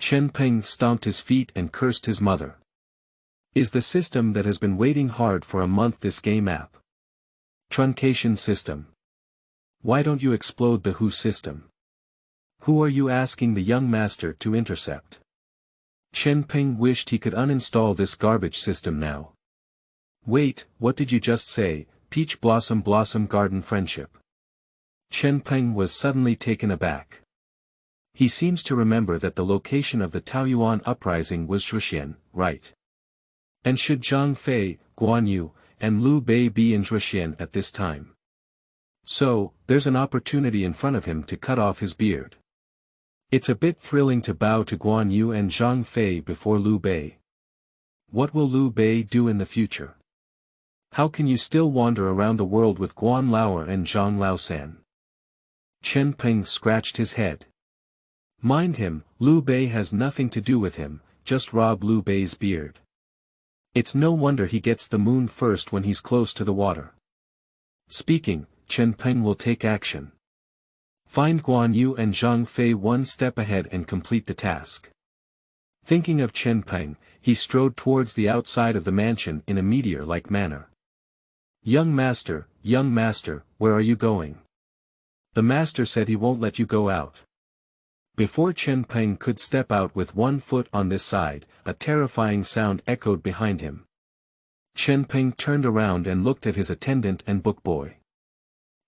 Chen Peng stomped his feet and cursed his mother. Is the system that has been waiting hard for a month this game app? Truncation system. Why don't you explode the Who system? Who are you asking the young master to intercept? Chen Peng wished he could uninstall this garbage system now. Wait, what did you just say, Peach Blossom Garden Friendship? Chen Peng was suddenly taken aback. He seems to remember that the location of the Taoyuan uprising was Zhuxian, right? And should Zhang Fei, Guan Yu, and Liu Bei be in Zhuxian at this time? So, there's an opportunity in front of him to cut off his beard. It's a bit thrilling to bow to Guan Yu and Zhang Fei before Liu Bei. What will Liu Bei do in the future? How can you still wander around the world with Guan Lao'er and Zhang Laosan? Chen Peng scratched his head. Mind him, Liu Bei has nothing to do with him, just rob Liu Bei's beard. It's no wonder he gets the moon first when he's close to the water. Speaking, Chen Peng will take action. Find Guan Yu and Zhang Fei one step ahead and complete the task. Thinking of Chen Peng, he strode towards the outside of the mansion in a meteor-like manner. Young master, where are you going? The master said he won't let you go out. Before Chen Peng could step out with one foot on this side, a terrifying sound echoed behind him. Chen Peng turned around and looked at his attendant and book boy.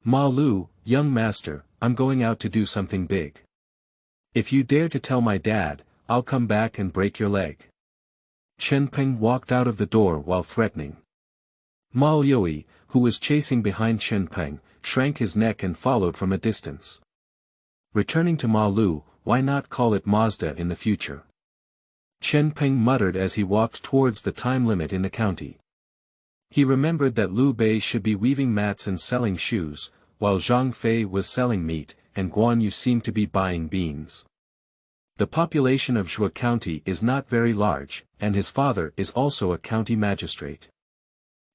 Ma Lu, young master, I'm going out to do something big. If you dare to tell my dad, I'll come back and break your leg. Chen Peng walked out of the door while threatening. Ma Yueying, who was chasing behind Chen Peng, shrank his neck and followed from a distance. Returning to Ma Lu, why not call it Mazda in the future? Chen Peng muttered as he walked towards the time limit in the county. He remembered that Liu Bei should be weaving mats and selling shoes, while Zhang Fei was selling meat, and Guan Yu seemed to be buying beans. The population of Zhuge County is not very large, and his father is also a county magistrate.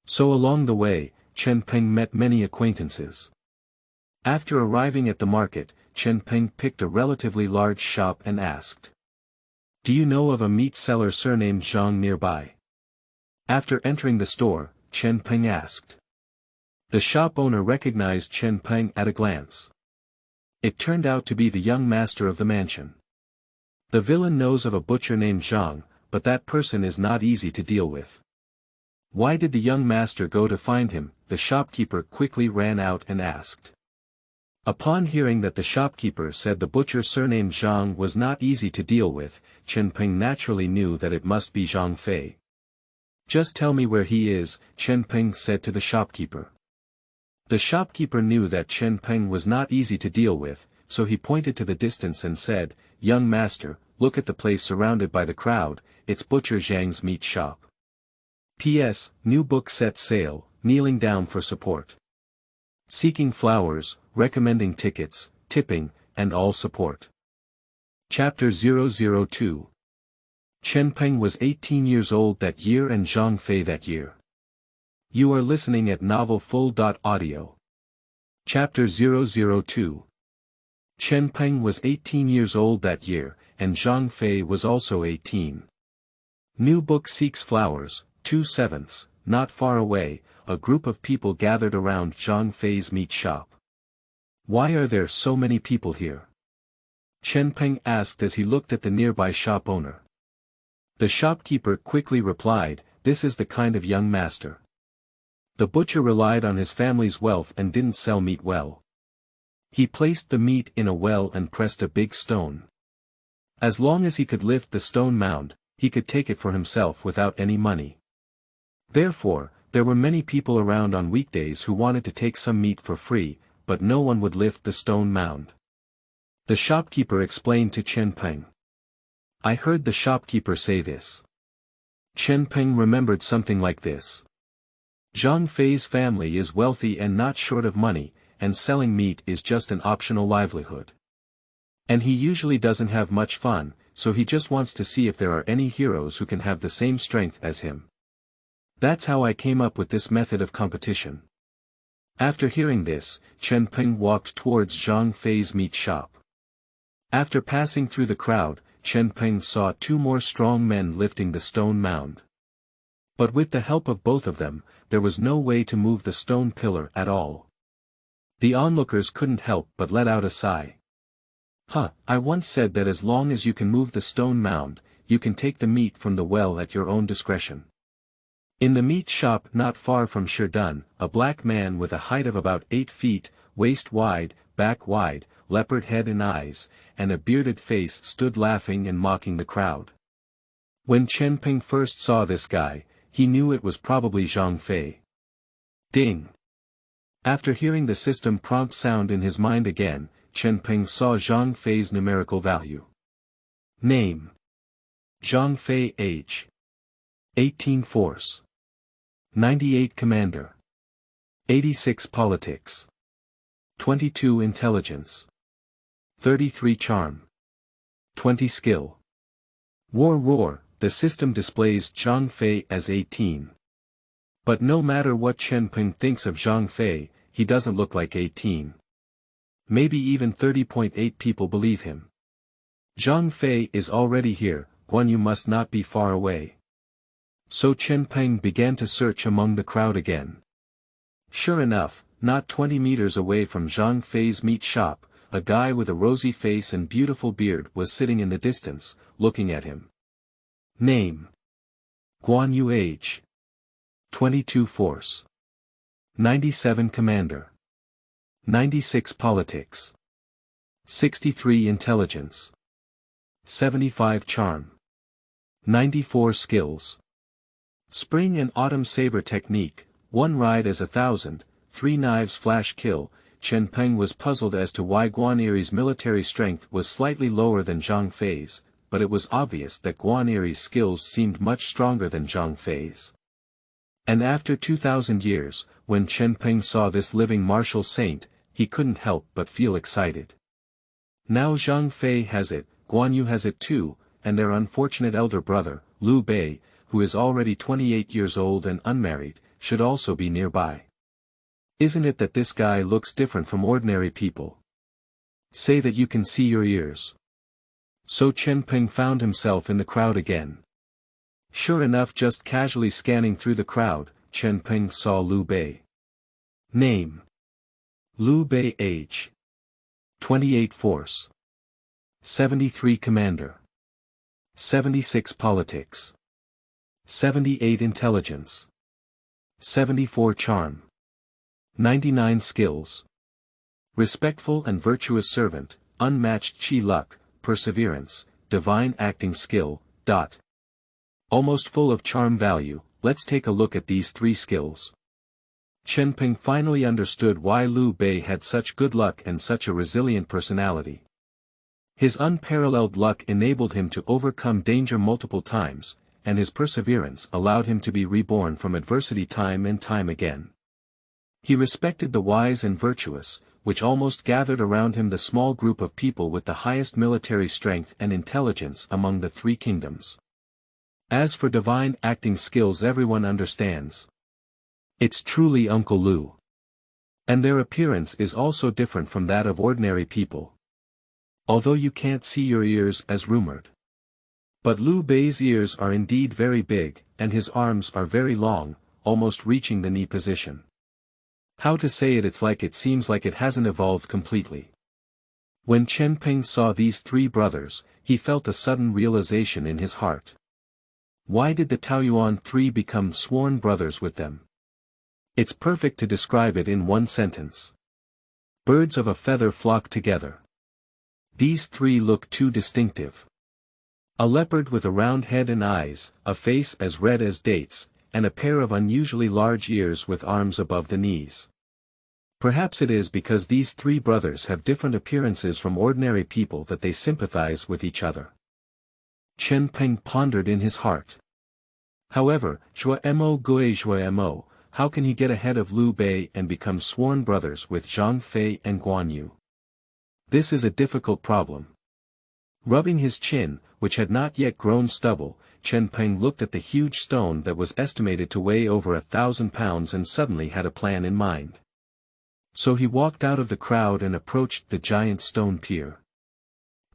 So along the way, Chen Peng met many acquaintances. After arriving at the market, Chen Peng picked a relatively large shop and asked, "Do you know of a meat seller surnamed Zhang nearby?" After entering the store, Chen Peng asked. The shop owner recognized Chen Peng at a glance. It turned out to be the young master of the mansion. The villain knows of a butcher named Zhang, but that person is not easy to deal with. Why did the young master go to find him? The shopkeeper quickly ran out and asked. Upon hearing that the shopkeeper said the butcher surnamed Zhang was not easy to deal with, Chen Peng naturally knew that it must be Zhang Fei. Just tell me where he is, Chen Peng said to the shopkeeper. The shopkeeper knew that Chen Peng was not easy to deal with, so he pointed to the distance and said, "Young master, look at the place surrounded by the crowd, it's Butcher Zhang's meat shop. P.S. New book set sale, kneeling down for support. Seeking flowers, recommending tickets, tipping, and all support." Chapter 002. Chen Peng was 18 years old that year and Zhang Fei that year. You are listening at novelfull.audio. Chapter 002. Chen Peng was 18 years old that year, and Zhang Fei was also 18. New book seeks flowers, 2/7, not far away, a group of people gathered around Zhang Fei's meat shop. Why are there so many people here? Chen Peng asked as he looked at the nearby shop owner. The shopkeeper quickly replied, "This is the kind of young master. The butcher relied on his family's wealth and didn't sell meat well. He placed the meat in a well and pressed a big stone. As long as he could lift the stone mound, he could take it for himself without any money. Therefore, there were many people around on weekdays who wanted to take some meat for free, but no one would lift the stone mound." The shopkeeper explained to Chen Peng. I heard the shopkeeper say this. Chen Peng remembered something like this. Zhang Fei's family is wealthy and not short of money, and selling meat is just an optional livelihood. And he usually doesn't have much fun, so he just wants to see if there are any heroes who can have the same strength as him. That's how I came up with this method of competition. After hearing this, Chen Peng walked towards Zhang Fei's meat shop. After passing through the crowd, Chen Peng saw two more strong men lifting the stone mound. But with the help of both of them, there was no way to move the stone pillar at all. The onlookers couldn't help but let out a sigh. I once said that as long as you can move the stone mound, you can take the meat from the well at your own discretion. In the meat shop not far from Sherdun, a black man with a height of about 8 feet, waist wide, back wide, leopard head and eyes, and a bearded face stood laughing and mocking the crowd. When Chen Peng first saw this guy, he knew it was probably Zhang Fei. Ding! After hearing the system prompt sound in his mind again, Chen Peng saw Zhang Fei's numerical value. Name: Zhang Fei. Age: 18. Force: 98. Commander: 86. Politics: 22. Intelligence: 33. Charm: 20. Skill. Roar. The system displays Zhang Fei as 18. But no matter what Chen Peng thinks of Zhang Fei, he doesn't look like 18. Maybe even 30.8 people believe him. Zhang Fei is already here, Guan Yu must not be far away. So Chen Peng began to search among the crowd again. Sure enough, not 20 meters away from Zhang Fei's meat shop, a guy with a rosy face and beautiful beard was sitting in the distance, looking at him. Name: Guan Yu. Age: 22. Force: 97. Commander: 96. Politics: 63. Intelligence: 75. Charm: 94. Skills. Spring and autumn saber technique, 1 ride as 1,000, 3 knives flash kill. Chen Peng was puzzled as to why Guan Yueying's military strength was slightly lower than Zhang Fei's, but it was obvious that Guan Yueying's skills seemed much stronger than Zhang Fei's. And after 2,000 years, when Chen Peng saw this living martial saint, he couldn't help but feel excited. Now Zhang Fei has it, Guan Yu has it too, and their unfortunate elder brother, Liu Bei, who is already 28 years old and unmarried, should also be nearby. Isn't it that this guy looks different from ordinary people? Say that you can see your ears. So Chen Peng found himself in the crowd again. Sure enough, just casually scanning through the crowd, Chen Peng saw Liu Bei. Name: Liu Bei. Age: 28. Force: 73. Commander: 76. Politics: 78. Intelligence: 74. Charm: 99. Skills. Respectful and virtuous servant, unmatched chi luck, perseverance, divine acting skill. Almost full of charm value. Let's take a look at these 3 skills. Chen Peng finally understood why Liu Bei had such good luck and such a resilient personality. His unparalleled luck enabled him to overcome danger multiple times, and his perseverance allowed him to be reborn from adversity time and time again. He respected the wise and virtuous, which almost gathered around him the small group of people with the highest military strength and intelligence among the 3 kingdoms. As for divine acting skills, everyone understands. It's truly Uncle Liu. And their appearance is also different from that of ordinary people. Although you can't see your ears as rumored. But Liu Bei's ears are indeed very big, and his arms are very long, almost reaching the knee position. How to say it, it's like it seems like it hasn't evolved completely. When Chen Peng saw these 3 brothers, he felt a sudden realization in his heart. Why did the Taoyuan 3 become sworn brothers with them? It's perfect to describe it in one sentence. Birds of a feather flock together. These 3 look too distinctive. A leopard with a round head and eyes, a face as red as dates, and a pair of unusually large ears with arms above the knees. Perhaps it is because these 3 brothers have different appearances from ordinary people that they sympathize with each other. Chen Peng pondered in his heart. However, how can he get ahead of Liu Bei and become sworn brothers with Zhang Fei and Guan Yu? This is a difficult problem. Rubbing his chin, which had not yet grown stubble, Chen Peng looked at the huge stone that was estimated to weigh over 1,000 pounds and suddenly had a plan in mind. So he walked out of the crowd and approached the giant stone pier.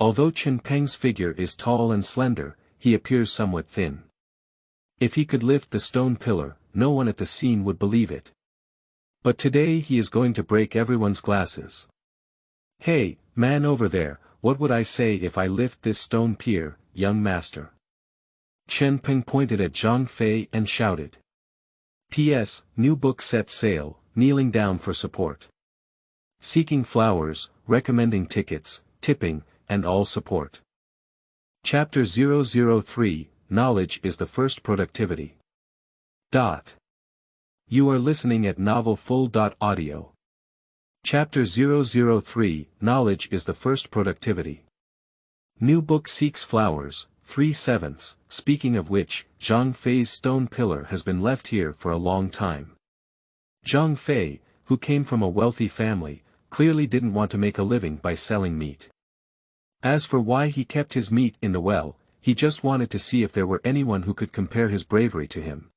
Although Chen Peng's figure is tall and slender, he appears somewhat thin. If he could lift the stone pillar, no one at the scene would believe it. But today he is going to break everyone's glasses. Hey, man over there, what would I say if I lift this stone pier, young master? Chen Peng pointed at Zhang Fei and shouted. P.S. New book set sail, kneeling down for support. Seeking flowers, recommending tickets, tipping, and all support. Chapter 003, Knowledge is the First Productivity. You are listening at novelfull.audio. Chapter 003, Knowledge is the First Productivity. New book seeks flowers, 3/7. Speaking of which, Zhang Fei's stone pillar has been left here for a long time. Zhang Fei, who came from a wealthy family, clearly didn't want to make a living by selling meat. As for why he kept his meat in the well, he just wanted to see if there were anyone who could compare his bravery to him.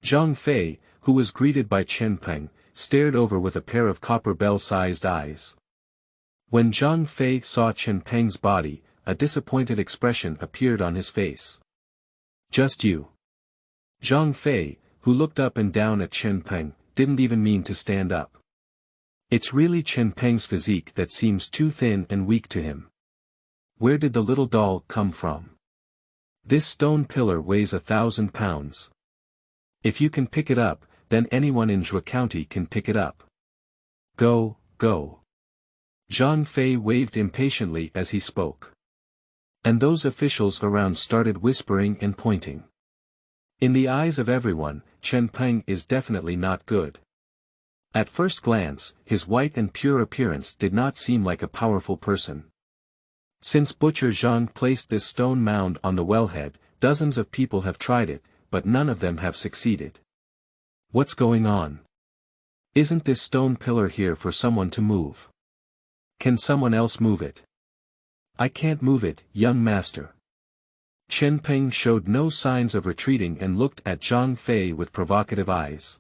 Zhang Fei, who was greeted by Chen Peng, stared over with a pair of copper bell-sized eyes. When Zhang Fei saw Chen Peng's body, a disappointed expression appeared on his face. Just you. Zhang Fei, who looked up and down at Chen Peng, didn't even mean to stand up. It's really Chen Peng's physique that seems too thin and weak to him. Where did the little doll come from? This stone pillar weighs 1,000 pounds. If you can pick it up, then anyone in Zhou County can pick it up. Go, go. Zhang Fei waved impatiently as he spoke. And those officials around started whispering and pointing. In the eyes of everyone, Chen Peng is definitely not good. At first glance, his white and pure appearance did not seem like a powerful person. Since Butcher Zhang placed this stone mound on the wellhead, dozens of people have tried it, but none of them have succeeded. What's going on? Isn't this stone pillar here for someone to move? Can someone else move it? I can't move it, young master. Chen Peng showed no signs of retreating and looked at Zhang Fei with provocative eyes.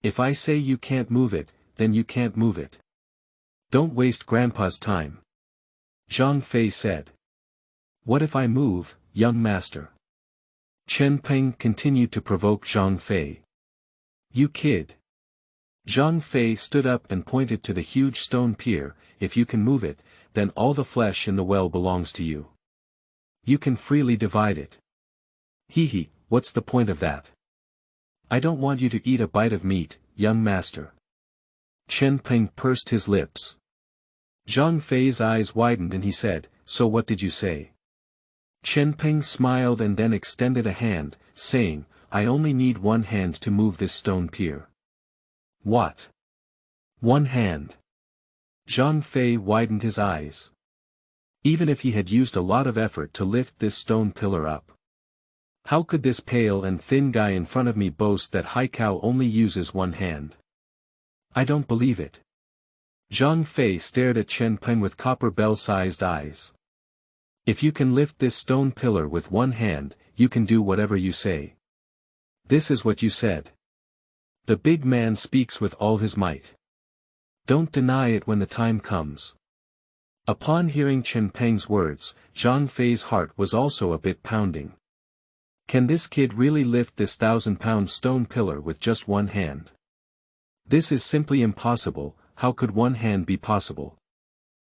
If I say you can't move it, then you can't move it. Don't waste Grandpa's time. Zhang Fei said. What if I move, young master? Chen Peng continued to provoke Zhang Fei. You kid. Zhang Fei stood up and pointed to the huge stone pier. If you can move it, then all the flesh in the well belongs to you. You can freely divide it. Hee, what's the point of that? I don't want you to eat a bite of meat, young master. Chen Peng pursed his lips. Zhang Fei's eyes widened and he said, so what did you say? Chen Peng smiled and then extended a hand, saying, I only need one hand to move this stone pier. What? One hand? Zhang Fei widened his eyes. Even if he had used a lot of effort to lift this stone pillar up. How could this pale and thin guy in front of me boast that Haikao only uses one hand? I don't believe it. Zhang Fei stared at Chen Peng with copper bell-sized eyes. If you can lift this stone pillar with one hand, you can do whatever you say. This is what you said. The big man speaks with all his might. Don't deny it when the time comes. Upon hearing Chen Peng's words, Zhang Fei's heart was also a bit pounding. Can this kid really lift this 1,000-pound stone pillar with just one hand? This is simply impossible. How could one hand be possible?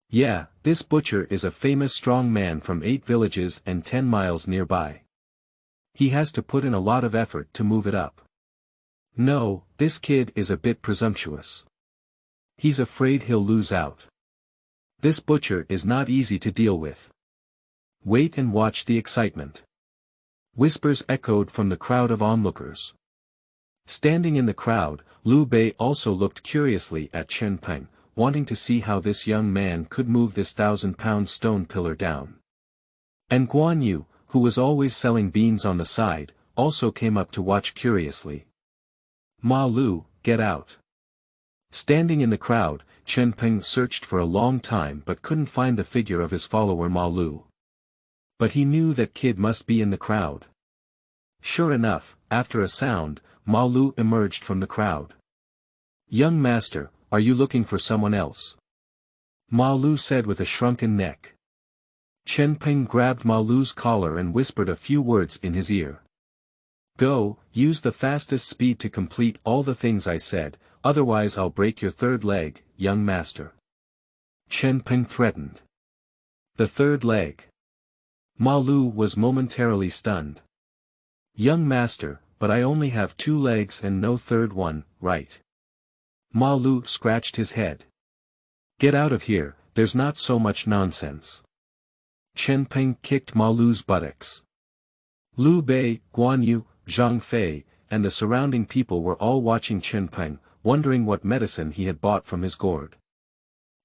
Yeah, this butcher is a famous strong man from 8 villages and 10 miles nearby. He has to put in a lot of effort to move it up. No, this kid is a bit presumptuous. He's afraid he'll lose out. This butcher is not easy to deal with. Wait and watch the excitement. Whispers echoed from the crowd of onlookers. Standing in the crowd, Liu Bei also looked curiously at Chen Peng, wanting to see how this young man could move this 1,000-pound stone pillar down. And Guan Yu, who was always selling beans on the side, also came up to watch curiously. Ma Lu, get out. Standing in the crowd, Chen Peng searched for a long time but couldn't find the figure of his follower Ma Lu. But he knew that kid must be in the crowd. Sure enough, after a sound, Ma Lu emerged from the crowd. Young master, are you looking for someone else? Ma Lu said with a shrunken neck. Chen Peng grabbed Ma Lu's collar and whispered a few words in his ear. Go, use the fastest speed to complete all the things I said, otherwise I'll break your third leg, young master. Chen Peng threatened. The third leg. Ma Lu was momentarily stunned. Young master, but I only have 2 legs and no third one, right? Ma Lu scratched his head. Get out of here, there's not so much nonsense. Chen Peng kicked Ma Lu's buttocks. Liu Bei, Guan Yu, Zhang Fei, and the surrounding people were all watching Chen Peng, wondering what medicine he had bought from his gourd.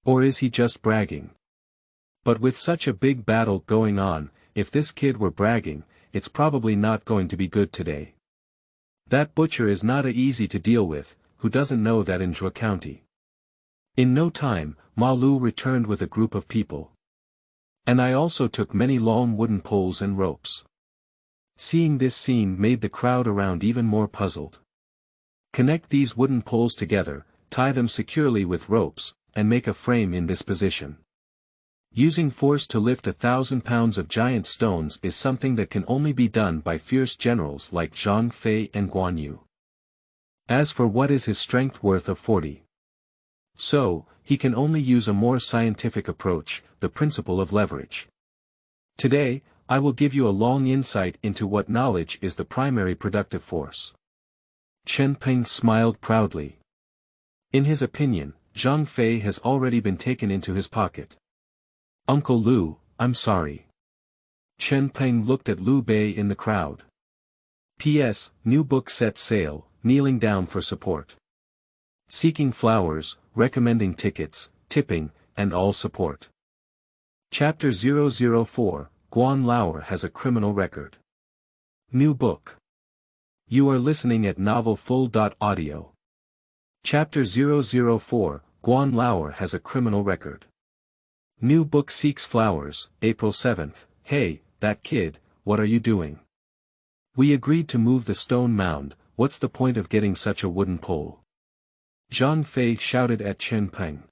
Or is he just bragging? But with such a big battle going on, if this kid were bragging, it's probably not going to be good today. That butcher is not easy to deal with, who doesn't know that in Zhuge County. In no time, Ma Lu returned with a group of people. And I also took many long wooden poles and ropes. Seeing this scene made the crowd around even more puzzled. Connect these wooden poles together, tie them securely with ropes, and make a frame in this position. Using force to lift 1,000 pounds of giant stones is something that can only be done by fierce generals like Zhang Fei and Guan Yu. As for what is his strength worth of 40. So, he can only use a more scientific approach, the principle of leverage. Today, I will give you a long insight into what knowledge is the primary productive force. Chen Peng smiled proudly. In his opinion, Zhang Fei has already been taken into his pocket. Uncle Liu, I'm sorry. Chen Peng looked at Liu Bei in the crowd. P.S. New book set sale, kneeling down for support. Seeking flowers, recommending tickets, tipping, and all support. Chapter 004, Guan Lao'er has a criminal record. New book. You are listening at novelfull.audio. Chapter 004, Guan Lao'er has a criminal record. New book seeks flowers, April 7th. Hey, that kid, what are you doing? We agreed to move the stone mound, what's the point of getting such a wooden pole? Zhang Fei shouted at Chen Peng.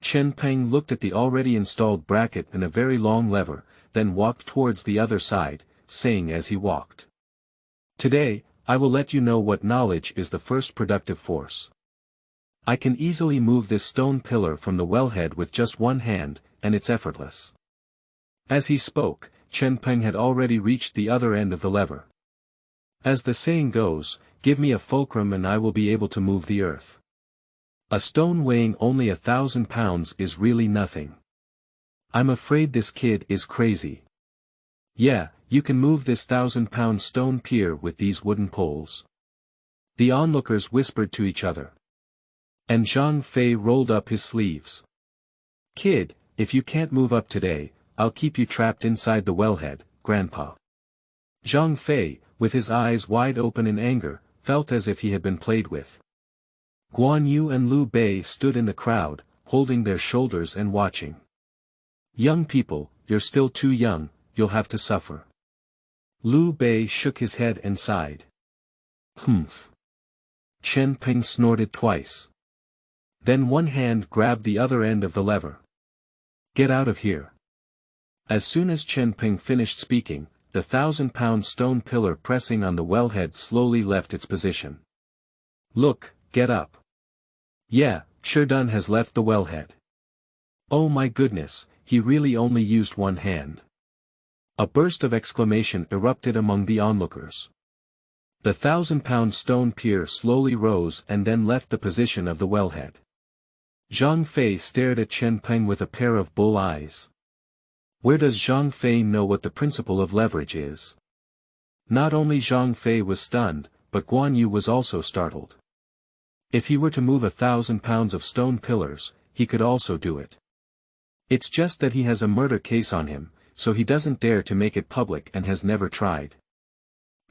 Chen Peng looked at the already installed bracket and a very long lever, then walked towards the other side, saying as he walked. Today, I will let you know what knowledge is the first productive force. I can easily move this stone pillar from the wellhead with just one hand, and it's effortless. As he spoke, Chen Peng had already reached the other end of the lever. As the saying goes, give me a fulcrum and I will be able to move the earth. A stone weighing only 1,000 pounds is really nothing. I'm afraid this kid is crazy. Yeah, you can move this 1,000-pound stone pier with these wooden poles. The onlookers whispered to each other. And Zhang Fei rolled up his sleeves. Kid, if you can't move up today, I'll keep you trapped inside the wellhead, Grandpa. Zhang Fei, with his eyes wide open in anger, felt as if he had been played with. Guan Yu and Liu Bei stood in the crowd, holding their shoulders and watching. Young people, you're still too young, you'll have to suffer. Liu Bei shook his head and sighed. Humph. Chen Peng snorted twice. Then one hand grabbed the other end of the lever. Get out of here. As soon as Chen Peng finished speaking, the 1,000-pound stone pillar pressing on the wellhead slowly left its position. Look, get up. Yeah, Sherdun has left the wellhead. Oh my goodness, he really only used one hand. A burst of exclamation erupted among the onlookers. The 1,000-pound stone pier slowly rose and then left the position of the wellhead. Zhang Fei stared at Chen Peng with a pair of bull eyes. Where does Zhang Fei know what the principle of leverage is? Not only Zhang Fei was stunned, but Guan Yu was also startled. If he were to move 1,000 pounds of stone pillars, he could also do it. It's just that he has a murder case on him, so he doesn't dare to make it public and has never tried.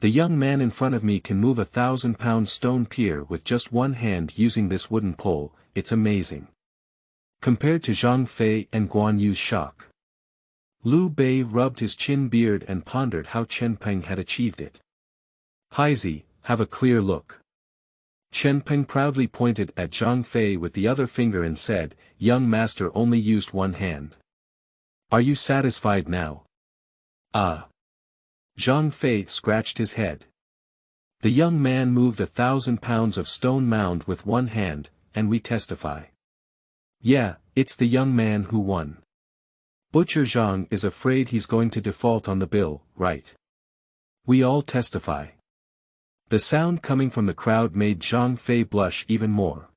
The young man in front of me can move 1,000-pound stone pier with just one hand using this wooden pole, it's amazing. Compared to Zhang Fei and Guan Yu's shock. Liu Bei rubbed his chin beard and pondered how Chen Peng had achieved it. Heizi, have a clear look. Chen Peng proudly pointed at Zhang Fei with the other finger and said, young master only used one hand. Are you satisfied now? Ah. Zhang Fei scratched his head. The young man moved 1,000 pounds of stone mound with one hand, and we testify. Yeah, it's the young man who won. Butcher Zhang is afraid he's going to default on the bill, right? We all testify. The sound coming from the crowd made Zhang Fei blush even more.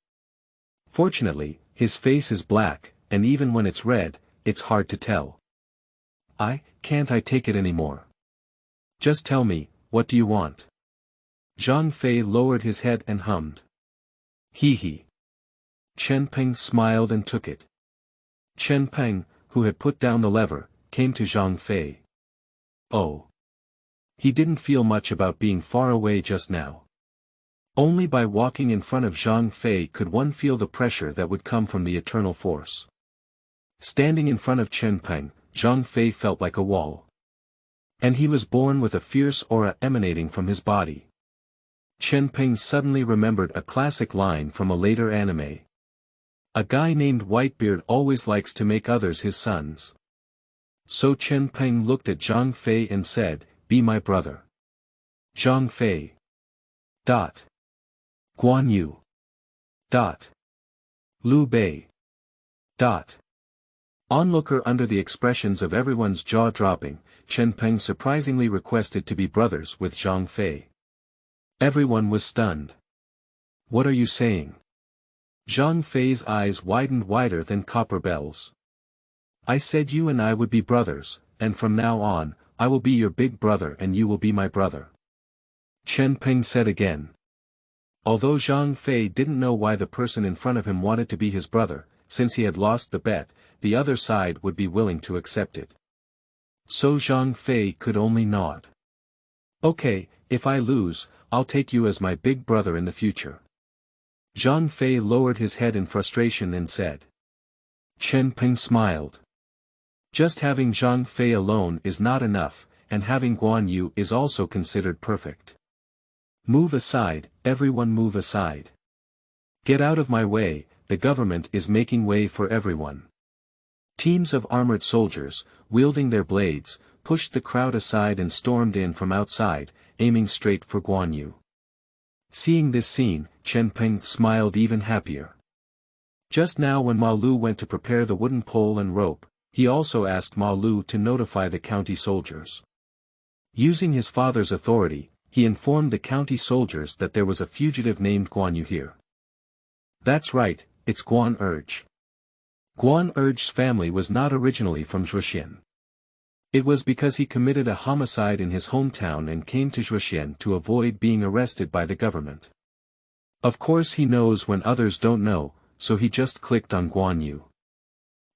Fortunately, his face is black, and even when it's red, it's hard to tell. Can't I take it anymore? Just tell me, what do you want? Zhang Fei lowered his head and hummed. Hee hee. Chen Peng smiled and took it. Chen Peng, who had put down the lever, came to Zhang Fei. Oh. He didn't feel much about being far away just now. Only by walking in front of Zhang Fei could one feel the pressure that would come from the eternal force. Standing in front of Chen Peng, Zhang Fei felt like a wall. And he was born with a fierce aura emanating from his body. Chen Peng suddenly remembered a classic line from a later anime. A guy named Whitebeard always likes to make others his sons. So Chen Peng looked at Zhang Fei and said, "Be my brother." Zhang Fei. Guan Yu. Liu Bei. Onlooker under the expressions of everyone's jaw dropping, Chen Peng surprisingly requested to be brothers with Zhang Fei. Everyone was stunned. What are you saying? Zhang Fei's eyes widened wider than copper bells. I said you and I would be brothers, and from now on, I will be your big brother and you will be my brother. Chen Peng said again. Although Zhang Fei didn't know why the person in front of him wanted to be his brother, since he had lost the bet, the other side would be willing to accept it. So Zhang Fei could only nod. Okay, if I lose, I'll take you as my big brother in the future. Zhang Fei lowered his head in frustration and said. Chen Peng smiled. Just having Zhang Fei alone is not enough, and having Guan Yu is also considered perfect. Move aside, everyone move aside. Get out of my way, the government is making way for everyone. Teams of armored soldiers, wielding their blades, pushed the crowd aside and stormed in from outside, aiming straight for Guan Yu. Seeing this scene, Chen Peng smiled even happier. Just now when Ma Lu went to prepare the wooden pole and rope, he also asked Ma Lu to notify the county soldiers. Using his father's authority, he informed the county soldiers that there was a fugitive named Guan Yu here. That's right, it's Guan Urge. Guan Urge's family was not originally from Zhuxian. It was because he committed a homicide in his hometown and came to Zhuxian to avoid being arrested by the government. Of course he knows when others don't know, so he just clicked on Guan Yu.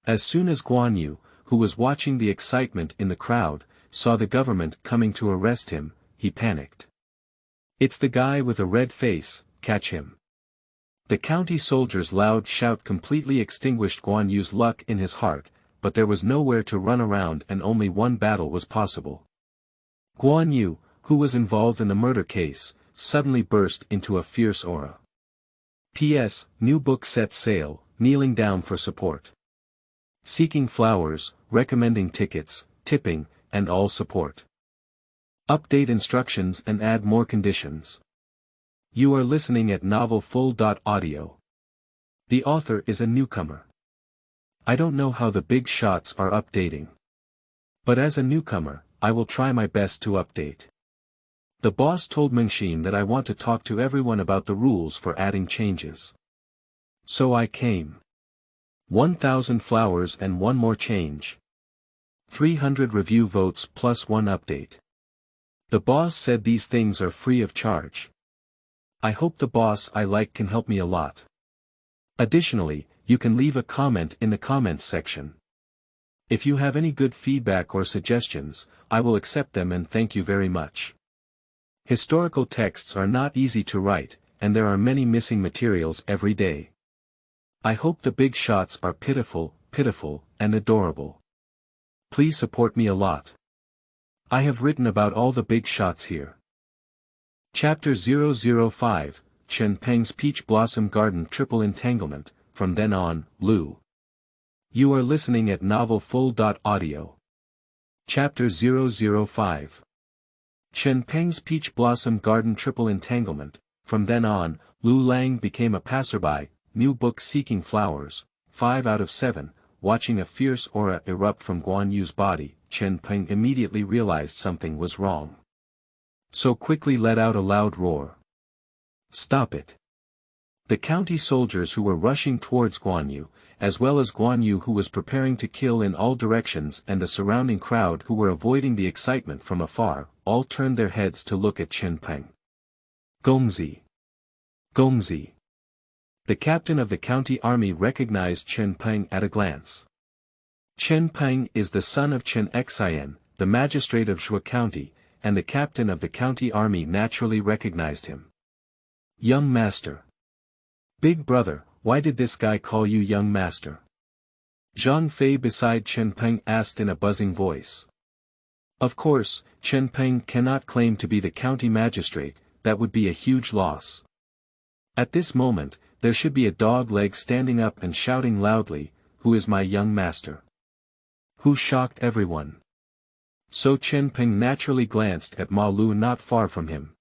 As soon as Guan Yu, who was watching the excitement in the crowd, saw the government coming to arrest him, he panicked. It's the guy with a red face, catch him. The county soldiers' loud shout completely extinguished Guan Yu's luck in his heart, but there was nowhere to run around and only one battle was possible. Guan Yu, who was involved in the murder case, suddenly burst into a fierce aura. P.S. New book set sale, kneeling down for support. Seeking flowers, recommending tickets, tipping, and all support. Update instructions and add more conditions. You are listening at novelfull.audio. The author is a newcomer. I don't know how the big shots are updating. But as a newcomer, I will try my best to update. The boss told Mengxin that I want to talk to everyone about the rules for adding changes. So I came. 1,000 flowers and one more change. 300 review votes plus one update. The boss said these things are free of charge. I hope the boss I like can help me a lot. Additionally, you can leave a comment in the comments section. If you have any good feedback or suggestions, I will accept them and thank you very much. Historical texts are not easy to write, and there are many missing materials every day. I hope the big shots are pitiful, and adorable. Please support me a lot. I have written about all the big shots here. Chapter 005, Chen Peng's Peach Blossom Garden Triple Entanglement, from then on, Liu You are listening at novelfull.audio. Chapter 005. Chen Peng's Peach Blossom Garden Triple Entanglement. From then on, Lu Lang became a passerby, new book seeking flowers. 5 out of 7, watching a fierce aura erupt from Guan Yu's body. Chen Peng immediately realized something was wrong. So quickly let out a loud roar. Stop it. The county soldiers who were rushing towards Guan Yu, as well as Guan Yu who was preparing to kill in all directions and the surrounding crowd who were avoiding the excitement from afar, all turned their heads to look at Chen Peng. Gongzi. Gongzi. The captain of the county army recognized Chen Peng at a glance. Chen Peng is the son of Chen Xian, the magistrate of Shui County, and the captain of the county army naturally recognized him. Young master. Big brother, why did this guy call you young master? Zhang Fei beside Chen Peng asked in a buzzing voice. Of course, Chen Peng cannot claim to be the county magistrate, that would be a huge loss. At this moment, there should be a dog leg standing up and shouting loudly, "Who is my young master?" Who shocked everyone. So Chen Peng naturally glanced at Ma Lu not far from him.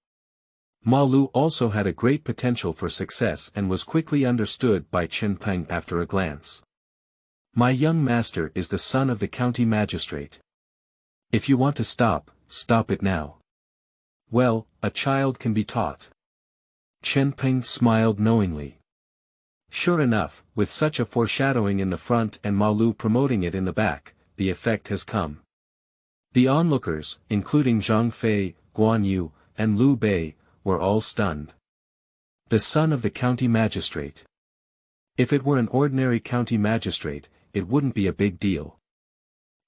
Ma Lu also had a great potential for success and was quickly understood by Chen Peng after a glance. My young master is the son of the county magistrate. If you want to stop, stop it now. Well, a child can be taught. Chen Peng smiled knowingly. Sure enough, with such a foreshadowing in the front and Ma Lu promoting it in the back, the effect has come. The onlookers, including Zhang Fei, Guan Yu, and Liu Bei, were all stunned. The son of the county magistrate. If it were an ordinary county magistrate, it wouldn't be a big deal.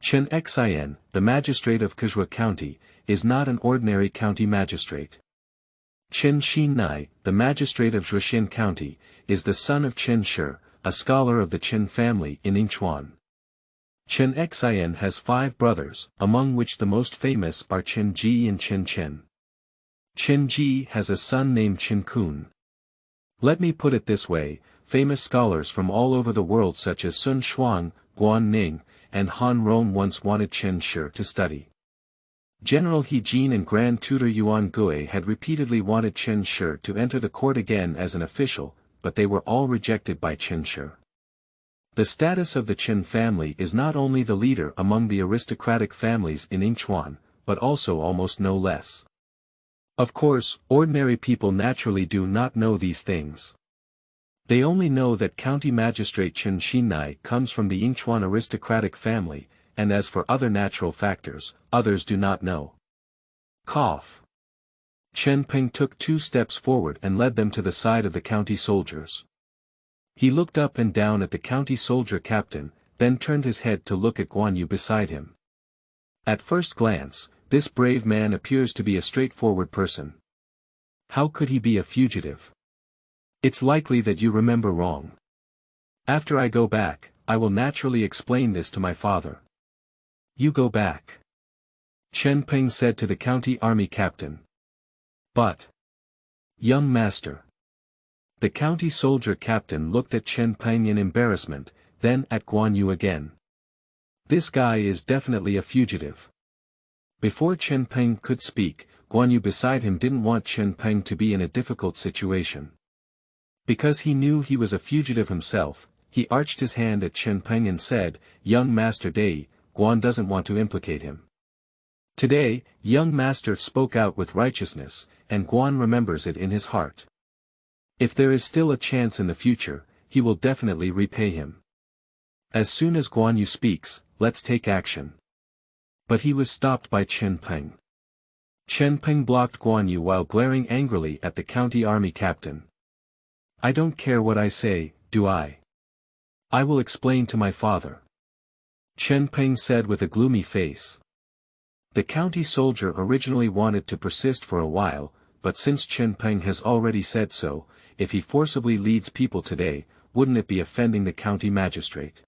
Chen Xian, the magistrate of Kuzhua County, is not an ordinary county magistrate. Chen Xinai, the magistrate of Zhuxian County, is the son of Chen Shi, a scholar of the Chen family in Yingchuan. Chen Xian has 5 brothers, among which the most famous are Chen Ji and Chen Chen. Chen Ji has a son named Chen Kun. Let me put it this way, famous scholars from all over the world such as Sun Shuang, Guan Ning, and Han Rong once wanted Chen Shi to study. General He Jin and Grand Tutor Yuan Gui had repeatedly wanted Chen Shi to enter the court again as an official, but they were all rejected by Chen Shi. The status of the Chen family is not only the leader among the aristocratic families in Yingchuan, but also almost no less. Of course, ordinary people naturally do not know these things. They only know that County Magistrate Chen Xinai comes from the Yingchuan aristocratic family, and as for other natural factors, others do not know. Cough. Chen Peng took 2 steps forward and led them to the side of the county soldiers. He looked up and down at the county soldier captain, then turned his head to look at Guan Yu beside him. At first glance, this brave man appears to be a straightforward person. How could he be a fugitive? It's likely that you remember wrong. After I go back, I will naturally explain this to my father. You go back. Chen Peng said to the county army captain. But. Young master. The county soldier captain looked at Chen Peng in embarrassment, then at Guan Yu again. This guy is definitely a fugitive. Before Chen Peng could speak, Guan Yu beside him didn't want Chen Peng to be in a difficult situation. Because he knew he was a fugitive himself, he arched his hand at Chen Peng and said, Young Master Dai, Guan doesn't want to implicate him. Today, young master spoke out with righteousness, and Guan remembers it in his heart. If there is still a chance in the future, he will definitely repay him. As soon as Guan Yu speaks, let's take action. But he was stopped by Chen Peng. Chen Peng blocked Guan Yu while glaring angrily at the county army captain. I don't care what I say, do I? I will explain to my father. Chen Peng said with a gloomy face. The county soldier originally wanted to persist for a while, but since Chen Peng has already said so, if he forcibly leads people today, wouldn't it be offending the county magistrate?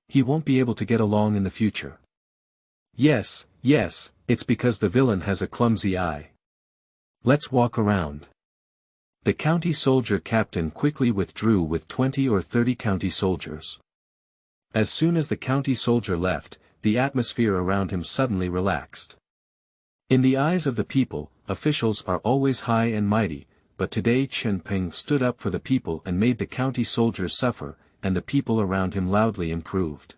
He won't be able to get along in the future. Yes, it's because the villain has a clumsy eye. Let's walk around. The county soldier captain quickly withdrew with 20 or 30 county soldiers. As soon as the county soldier left, the atmosphere around him suddenly relaxed. In the eyes of the people, officials are always high and mighty, but today Chen Peng stood up for the people and made the county soldiers suffer, and the people around him loudly improved.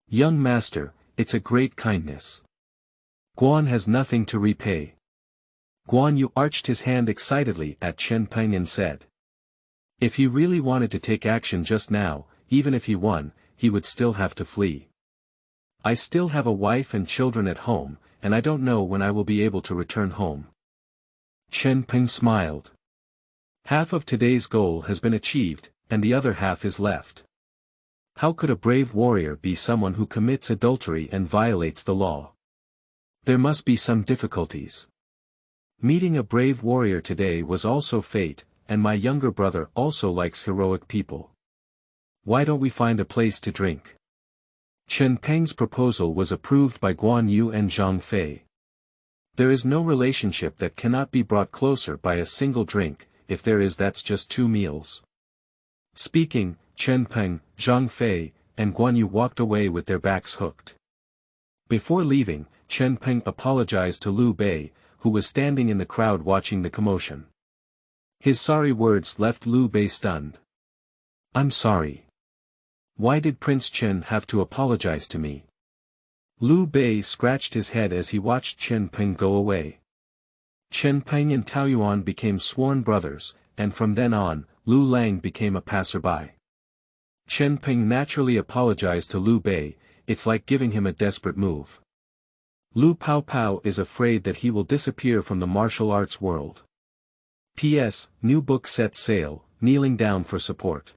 Young master, it's a great kindness. Guan has nothing to repay. Guan Yu arched his hand excitedly at Chen Peng and said. If he really wanted to take action just now, even if he won, he would still have to flee. I still have a wife and children at home, and I don't know when I will be able to return home. Chen Peng smiled. Half of today's goal has been achieved, and the other half is left. How could a brave warrior be someone who commits adultery and violates the law? There must be some difficulties. Meeting a brave warrior today was also fate, and my younger brother also likes heroic people. Why don't we find a place to drink? Chen Peng's proposal was approved by Guan Yu and Zhang Fei. There is no relationship that cannot be brought closer by a single drink, if there is that's just 2 meals. Speaking, Chen Peng, Zhang Fei, and Guan Yu walked away with their backs hooked. Before leaving, Chen Peng apologized to Liu Bei, who was standing in the crowd watching the commotion. His sorry words left Liu Bei stunned. I'm sorry. Why did Prince Chen have to apologize to me? Liu Bei scratched his head as he watched Chen Peng go away. Chen Peng and Taoyuan became sworn brothers, and from then on, Lu Lang became a passerby. Chen Peng naturally apologized to Liu Bei, it's like giving him a desperate move. Lu Pao is afraid that he will disappear from the martial arts world. P.S. New book set sale, kneeling down for support.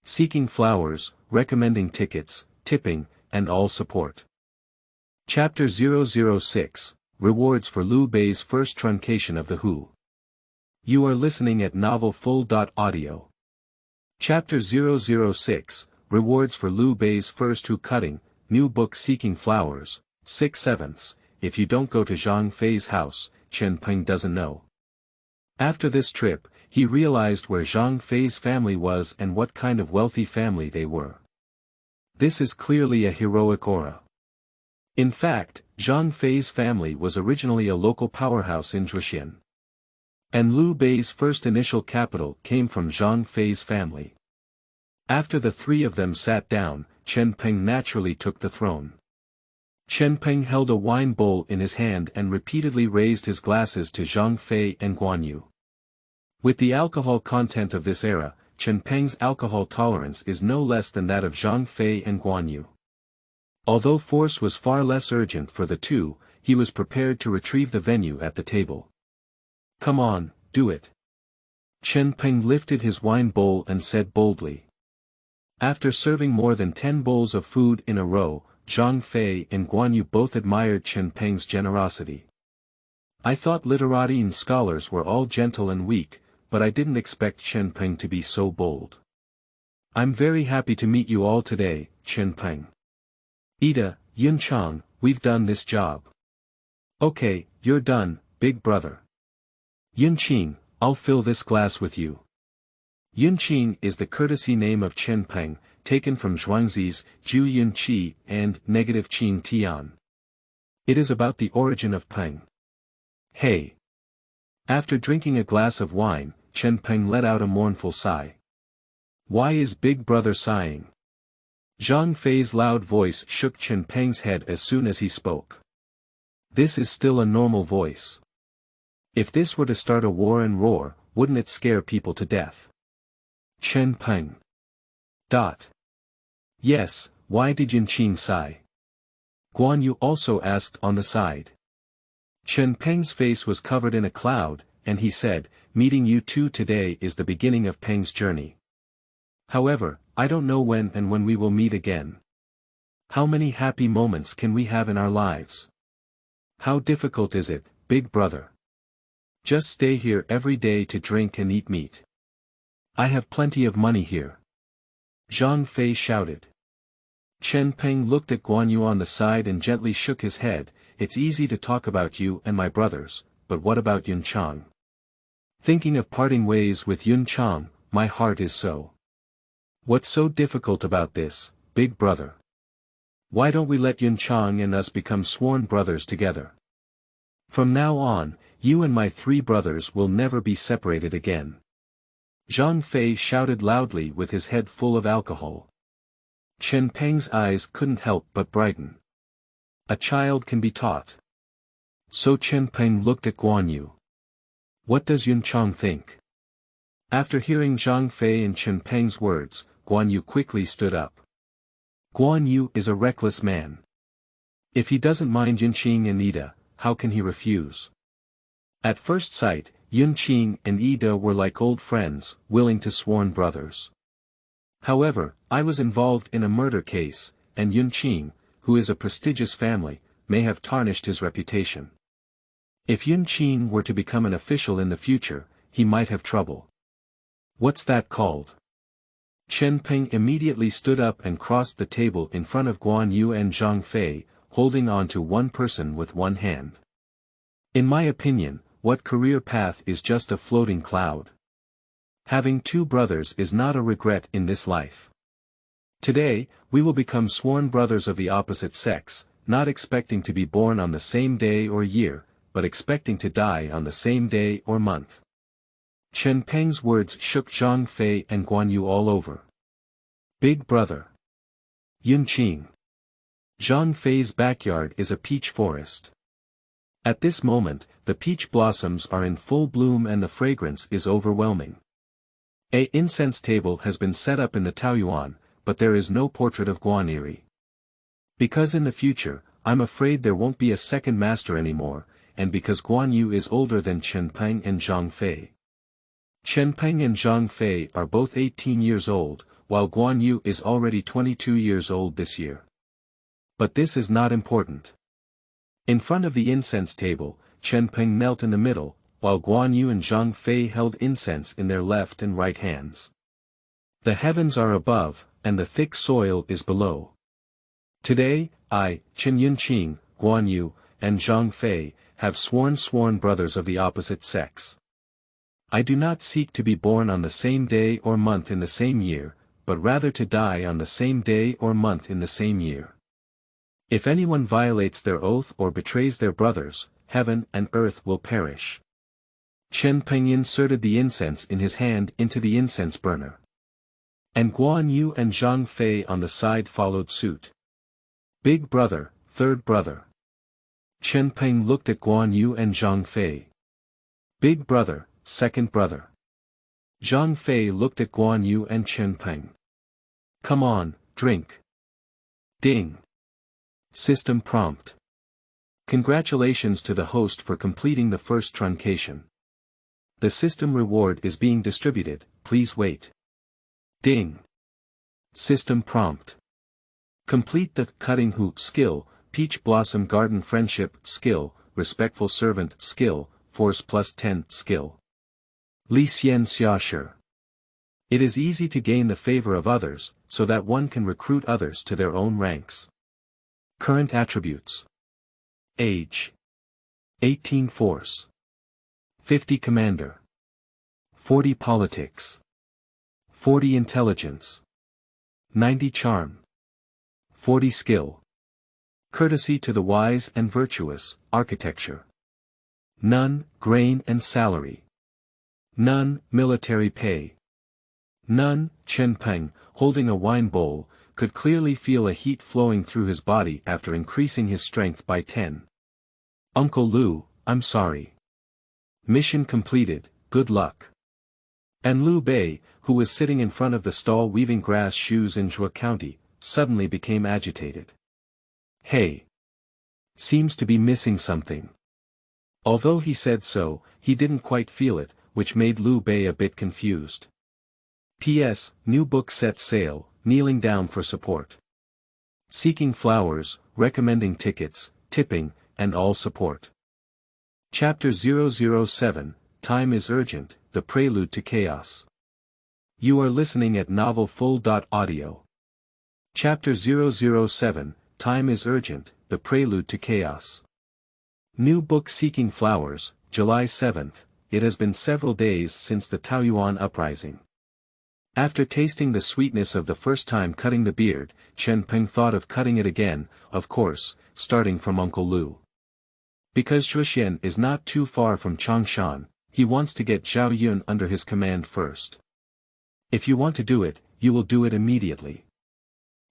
Seeking flowers, recommending tickets, tipping, and all support. Chapter 006, Rewards for Liu Bei's first truncation of the Hu. You are listening at novelfull.audio. Chapter 006, Rewards for Liu Bei's first Hu cutting, new book Seeking Flowers, 6/7. If you don't go to Zhang Fei's house, Chen Peng doesn't know. After this trip, he realized where Zhang Fei's family was and what kind of wealthy family they were. This is clearly a heroic aura. In fact, Zhang Fei's family was originally a local powerhouse in Zhuxian. And Liu Bei's first initial capital came from Zhang Fei's family. After the three of them sat down, Chen Peng naturally took the throne. Chen Peng held a wine bowl in his hand and repeatedly raised his glasses to Zhang Fei and Guan Yu. With the alcohol content of this era, Chen Peng's alcohol tolerance is no less than that of Zhang Fei and Guan Yu. Although force was far less urgent for the two, he was prepared to retrieve the venue at the table. Come on, do it. Chen Peng lifted his wine bowl and said boldly. After serving more than 10 bowls of food in a row, Zhang Fei and Guan Yu both admired Chen Peng's generosity. I thought literati and scholars were all gentle and weak, but I didn't expect Chen Peng to be so bold. I'm very happy to meet you all today, Chen Peng. Ida, Yun Chang, we've done this job. Okay, you're done, big brother. Yun Qing, I'll fill this glass with you. Yun Qing is the courtesy name of Chen Peng, taken from Zhuangzi's Zhu Yun Qi and negative Qing Tian. It is about the origin of Peng. Hey. After drinking a glass of wine, Chen Peng let out a mournful sigh. Why is big brother sighing? Zhang Fei's loud voice shook Chen Peng's head as soon as he spoke. This is still a normal voice. If this were to start a war and roar, wouldn't it scare people to death? Chen Peng. Yes, why did Yun Qing sigh? Guan Yu also asked on the side. Chen Peng's face was covered in a cloud, and he said, meeting you two today is the beginning of Peng's journey. However, I don't know when we will meet again. How many happy moments can we have in our lives? How difficult is it, big brother? Just stay here every day to drink and eat meat. I have plenty of money here. Zhang Fei shouted. Chen Peng looked at Guan Yu on the side and gently shook his head. It's easy to talk about you and my brothers, but what about Yun Chang? Thinking of parting ways with Yun Chang, my heart is so. What's so difficult about this, big brother. Why don't we let Yun Chang and us become sworn brothers together? From now on, you and my 3 brothers will never be separated again. Zhang Fei shouted loudly with his head full of alcohol. Chen Peng's eyes couldn't help but brighten. A child can be taught. So Chen Peng looked at Guan Yu. What does Yun Chang think? After hearing Zhang Fei and Chen Peng's words, Guan Yu quickly stood up. Guan Yu is a reckless man. If he doesn't mind Yun Qing and Ida, how can he refuse? At first sight, Yun Qing and Ida were like old friends, willing to sworn brothers. However, I was involved in a murder case, and Yun Qing, who is a prestigious family, may have tarnished his reputation. If Yun Qing were to become an official in the future, he might have trouble. What's that called? Chen Peng immediately stood up and crossed the table in front of Guan Yu and Zhang Fei, holding on to one person with one hand. In my opinion, what career path is just a floating cloud? Having 2 brothers is not a regret in this life. Today, we will become sworn brothers of the opposite sex, not expecting to be born on the same day or year, but expecting to die on the same day or month. Chen Peng's words shook Zhang Fei and Guan Yu all over. Big brother. Yun Qing. Zhang Fei's backyard is a peach forest. At this moment, the peach blossoms are in full bloom and the fragrance is overwhelming. An incense table has been set up in the Taoyuan, but there is no portrait of Guan Yu. Because in the future, I'm afraid there won't be a second master anymore, and because Guan Yu is older than Chen Peng and Zhang Fei. Chen Peng and Zhang Fei are both 18 years old, while Guan Yu is already 22 years old this year. But this is not important. In front of the incense table, Chen Peng knelt in the middle, while Guan Yu and Zhang Fei held incense in their left and right hands. The heavens are above, and the thick soil is below. Today, I, Chen Yun Qing, Guan Yu, and Zhang Fei, have sworn brothers of the opposite sex. I do not seek to be born on the same day or month in the same year, but rather to die on the same day or month in the same year. If anyone violates their oath or betrays their brothers, heaven and earth will perish. Chen Peng inserted the incense in his hand into the incense burner. And Guan Yu and Zhang Fei on the side followed suit. Big brother, 3rd brother. Chen Peng looked at Guan Yu and Zhang Fei. Big brother, 2nd brother. Zhang Fei looked at Guan Yu and Chen Peng. Come on, drink. Ding. System prompt. Congratulations to the host for completing the first truncation. The system reward is being distributed, please wait. Ding. System prompt. Complete the cutting hoop skill, peach blossom garden friendship skill, respectful servant skill, force +10 skill. Li Xian Xiaoshi. It is easy to gain the favor of others, so that one can recruit others to their own ranks. Current attributes. Age. 18 Force. 50 Commander. 40 Politics. 40 Intelligence. 90 Charm. 40 Skill. Courtesy to the wise and virtuous, architecture. None, grain and salary. None, military pay. None, Chen Peng, holding a wine bowl, could clearly feel a heat flowing through his body after increasing his strength by 10. Uncle Liu, I'm sorry. Mission completed, good luck. And Liu Bei, who was sitting in front of the stall weaving grass shoes in Zhuge County, suddenly became agitated. Hey! Seems to be missing something. Although he said so, he didn't quite feel it, which made Liu Bei a bit confused. P.S. New book set sale, kneeling down for support. Seeking flowers, recommending tickets, tipping, and all support. Chapter 007, Time is Urgent, The Prelude to Chaos. You are listening at novelfull.audio. Chapter 007, Time is Urgent, The Prelude to Chaos. New book Seeking Flowers, July 7th. It has been several days since the Taoyuan uprising. After tasting the sweetness of the first time cutting the beard, Chen Peng thought of cutting it again, of course, starting from Uncle Liu. Because Zhuxian is not too far from Changshan, he wants to get Zhao Yun under his command first. If you want to do it, you will do it immediately.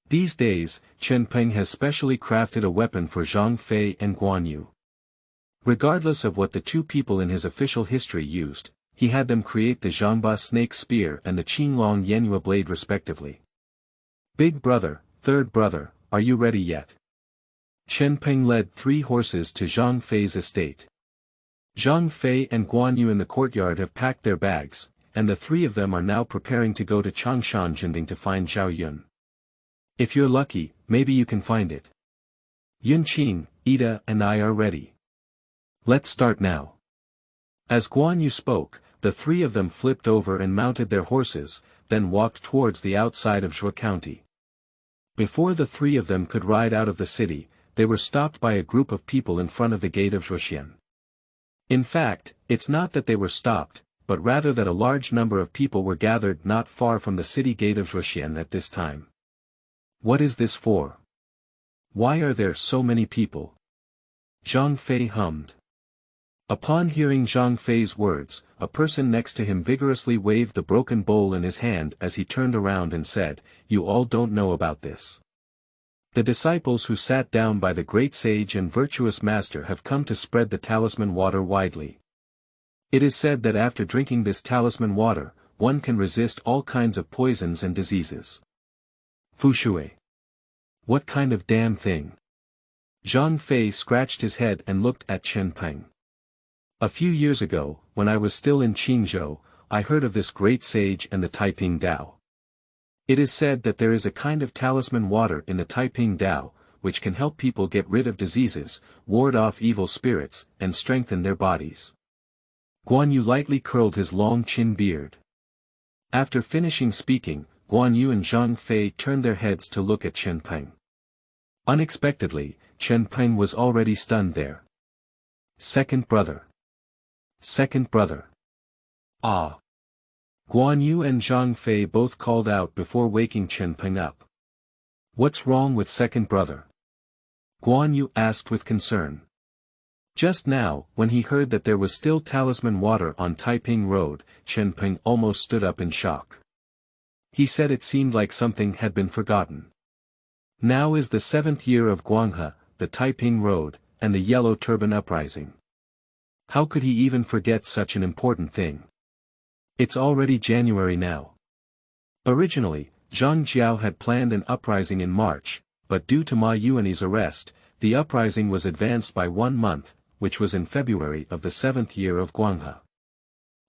These days, Chen Peng has specially crafted a weapon for Zhang Fei and Guan Yu. Regardless of what the two people in his official history used, he had them create the Zhangba snake spear and the Qinglong Yanhua blade respectively. Big brother, third brother, are you ready yet? Chen Peng led 3 horses to Zhang Fei's estate. Zhang Fei and Guan Yu in the courtyard have packed their bags, and the 3 of them are now preparing to go to Changshan Jinding to find Zhao Yun. If you're lucky, maybe you can find it. Yunqing, Ida and I are ready. Let's start now. As Guan Yu spoke, the 3 of them flipped over and mounted their horses, then walked towards the outside of Zhuo County. Before the 3 of them could ride out of the city, they were stopped by a group of people in front of the gate of Zhuoxian. In fact, it's not that they were stopped, but rather that a large number of people were gathered not far from the city gate of Zhuoxian at this time. What is this for? Why are there so many people? Zhang Fei hummed. Upon hearing Zhang Fei's words, a person next to him vigorously waved the broken bowl in his hand as he turned around and said, "You all don't know about this. The disciples who sat down by the great sage and virtuous master have come to spread the talisman water widely. It is said that after drinking this talisman water, one can resist all kinds of poisons and diseases." Fu Shui. What kind of damn thing? Zhang Fei scratched his head and looked at Chen Peng. A few years ago, when I was still in Qingzhou, I heard of this great sage and the Taiping Dao. It is said that there is a kind of talisman water in the Taiping Dao, which can help people get rid of diseases, ward off evil spirits, and strengthen their bodies. Guan Yu lightly curled his long chin beard. After finishing speaking, Guan Yu and Zhang Fei turned their heads to look at Chen Peng. Unexpectedly, Chen Peng was already stunned there. Second brother. Second brother. Ah. Guan Yu and Zhang Fei both called out before waking Chen Peng up. What's wrong with second brother? Guan Yu asked with concern. Just now, when he heard that there was still talisman water on Taiping Road, Chen Peng almost stood up in shock. He said it seemed like something had been forgotten. Now is the 7th year of Guanghe, the Taiping Road, and the Yellow Turban Uprising. How could he even forget such an important thing? It's already January now. Originally, Zhang Jiao had planned an uprising in March, but due to Ma Yuan's arrest, the uprising was advanced by 1 month, which was in February of the 7th year of Guanghe.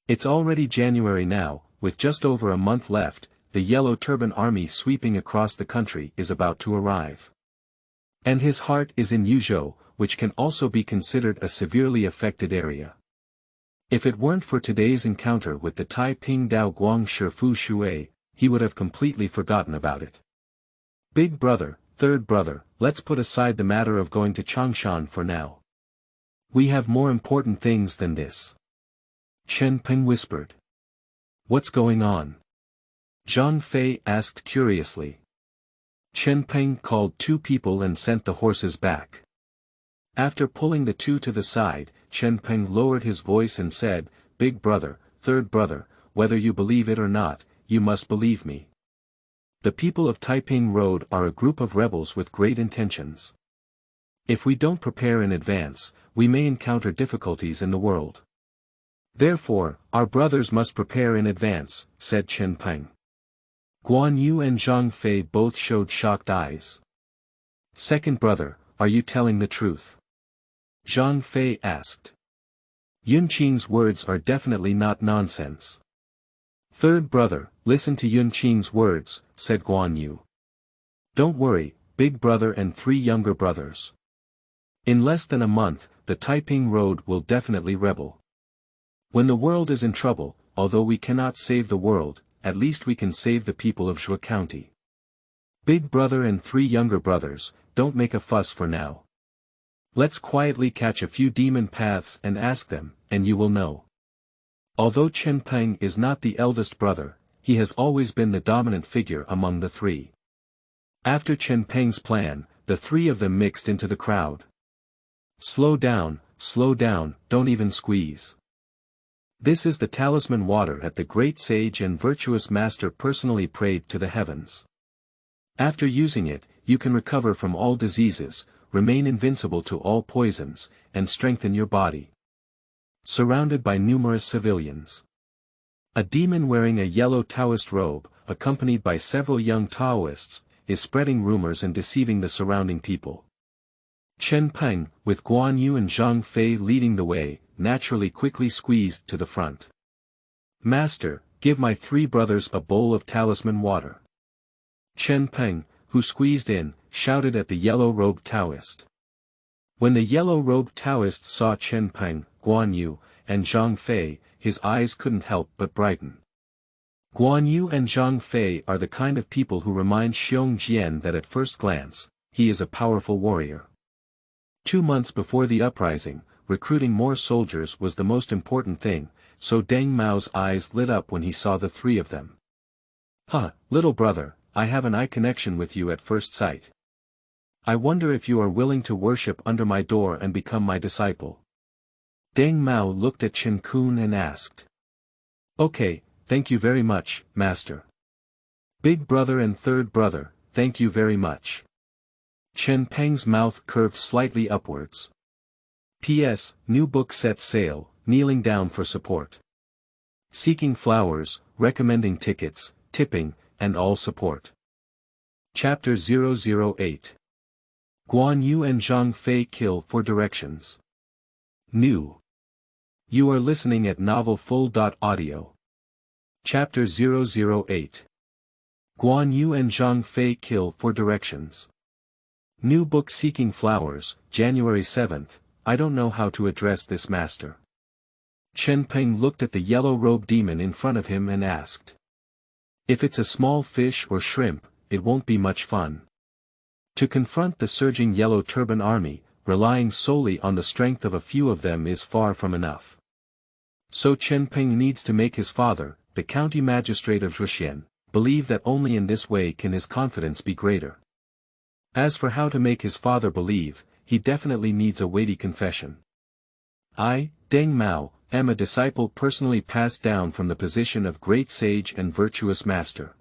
It's already January now, with just over a month left. The Yellow Turban Army sweeping across the country is about to arrive. And his heart is in Yuzhou, which can also be considered a severely affected area. If it weren't for today's encounter with the Taiping Dao Guang Shi Fu Shui, he would have completely forgotten about it. Big brother, third brother, let's put aside the matter of going to Changshan for now. We have more important things than this. Chen Peng whispered. What's going on? Zhang Fei asked curiously. Chen Peng called 2 people and sent the horses back. After pulling the 2 to the side, Chen Peng lowered his voice and said, Big brother, third brother, whether you believe it or not, you must believe me. The people of Taiping Road are a group of rebels with great intentions. If we don't prepare in advance, we may encounter difficulties in the world. Therefore, our brothers must prepare in advance, said Chen Peng. Guan Yu and Zhang Fei both showed shocked eyes. Second brother, are you telling the truth? Zhang Fei asked. Yunqing's words are definitely not nonsense. Third brother, listen to Yunqing's words, said Guan Yu. Don't worry, big brother and 3 younger brothers. In less than a month, the Taiping Road will definitely rebel. When the world is in trouble, although we cannot save the world, at least we can save the people of Zhuo County. Big brother and 3 younger brothers, don't make a fuss for now. Let's quietly catch a few demon paths and ask them, and you will know. Although Chen Peng is not the eldest brother, he has always been the dominant figure among the three. After Chen Peng's plan, the three of them mixed into the crowd. Slow down, don't even squeeze. This is the talisman water that the great sage and virtuous master personally prayed to the heavens. After using it, you can recover from all diseases, remain invincible to all poisons, and strengthen your body. Surrounded by numerous civilians. A demon wearing a yellow Taoist robe, accompanied by several young Taoists, is spreading rumors and deceiving the surrounding people. Chen Peng, with Guan Yu and Zhang Fei leading the way, naturally quickly squeezed to the front. Master, give my three brothers a bowl of talisman water. Chen Peng, who squeezed in, shouted at the yellow-robed Taoist. When the yellow-robed Taoist saw Chen Peng, Guan Yu, and Zhang Fei, his eyes couldn't help but brighten. Guan Yu and Zhang Fei are the kind of people who remind Xiong Jian that at first glance, he is a powerful warrior. 2 months before the uprising, recruiting more soldiers was the most important thing, so Deng Mao's eyes lit up when he saw the three of them. Huh, little brother, I have an eye connection with you at first sight. I wonder if you are willing to worship under my door and become my disciple. Deng Mao looked at Chen Kun and asked. Okay, thank you very much, master. Big brother and third brother, thank you very much. Chen Peng's mouth curved slightly upwards. P.S. New book set sale, kneeling down for support. Seeking flowers, recommending tickets, tipping, and all support. Chapter 008. Guan Yu and Zhang Fei kill for directions. New. You are listening at novelfull.audio. Chapter 008. Guan Yu and Zhang Fei kill for directions. New book Seeking Flowers, January 7th, I don't know how to address this master. Chen Peng looked at the yellow-robed demon in front of him and asked. If it's a small fish or shrimp, it won't be much fun. To confront the surging yellow turban army, relying solely on the strength of a few of them is far from enough. So Chen Peng needs to make his father, the county magistrate of Zhuxian, believe that only in this way can his confidence be greater. As for how to make his father believe, he definitely needs a weighty confession. I, Deng Mao, am a disciple personally passed down from the position of great sage and virtuous master.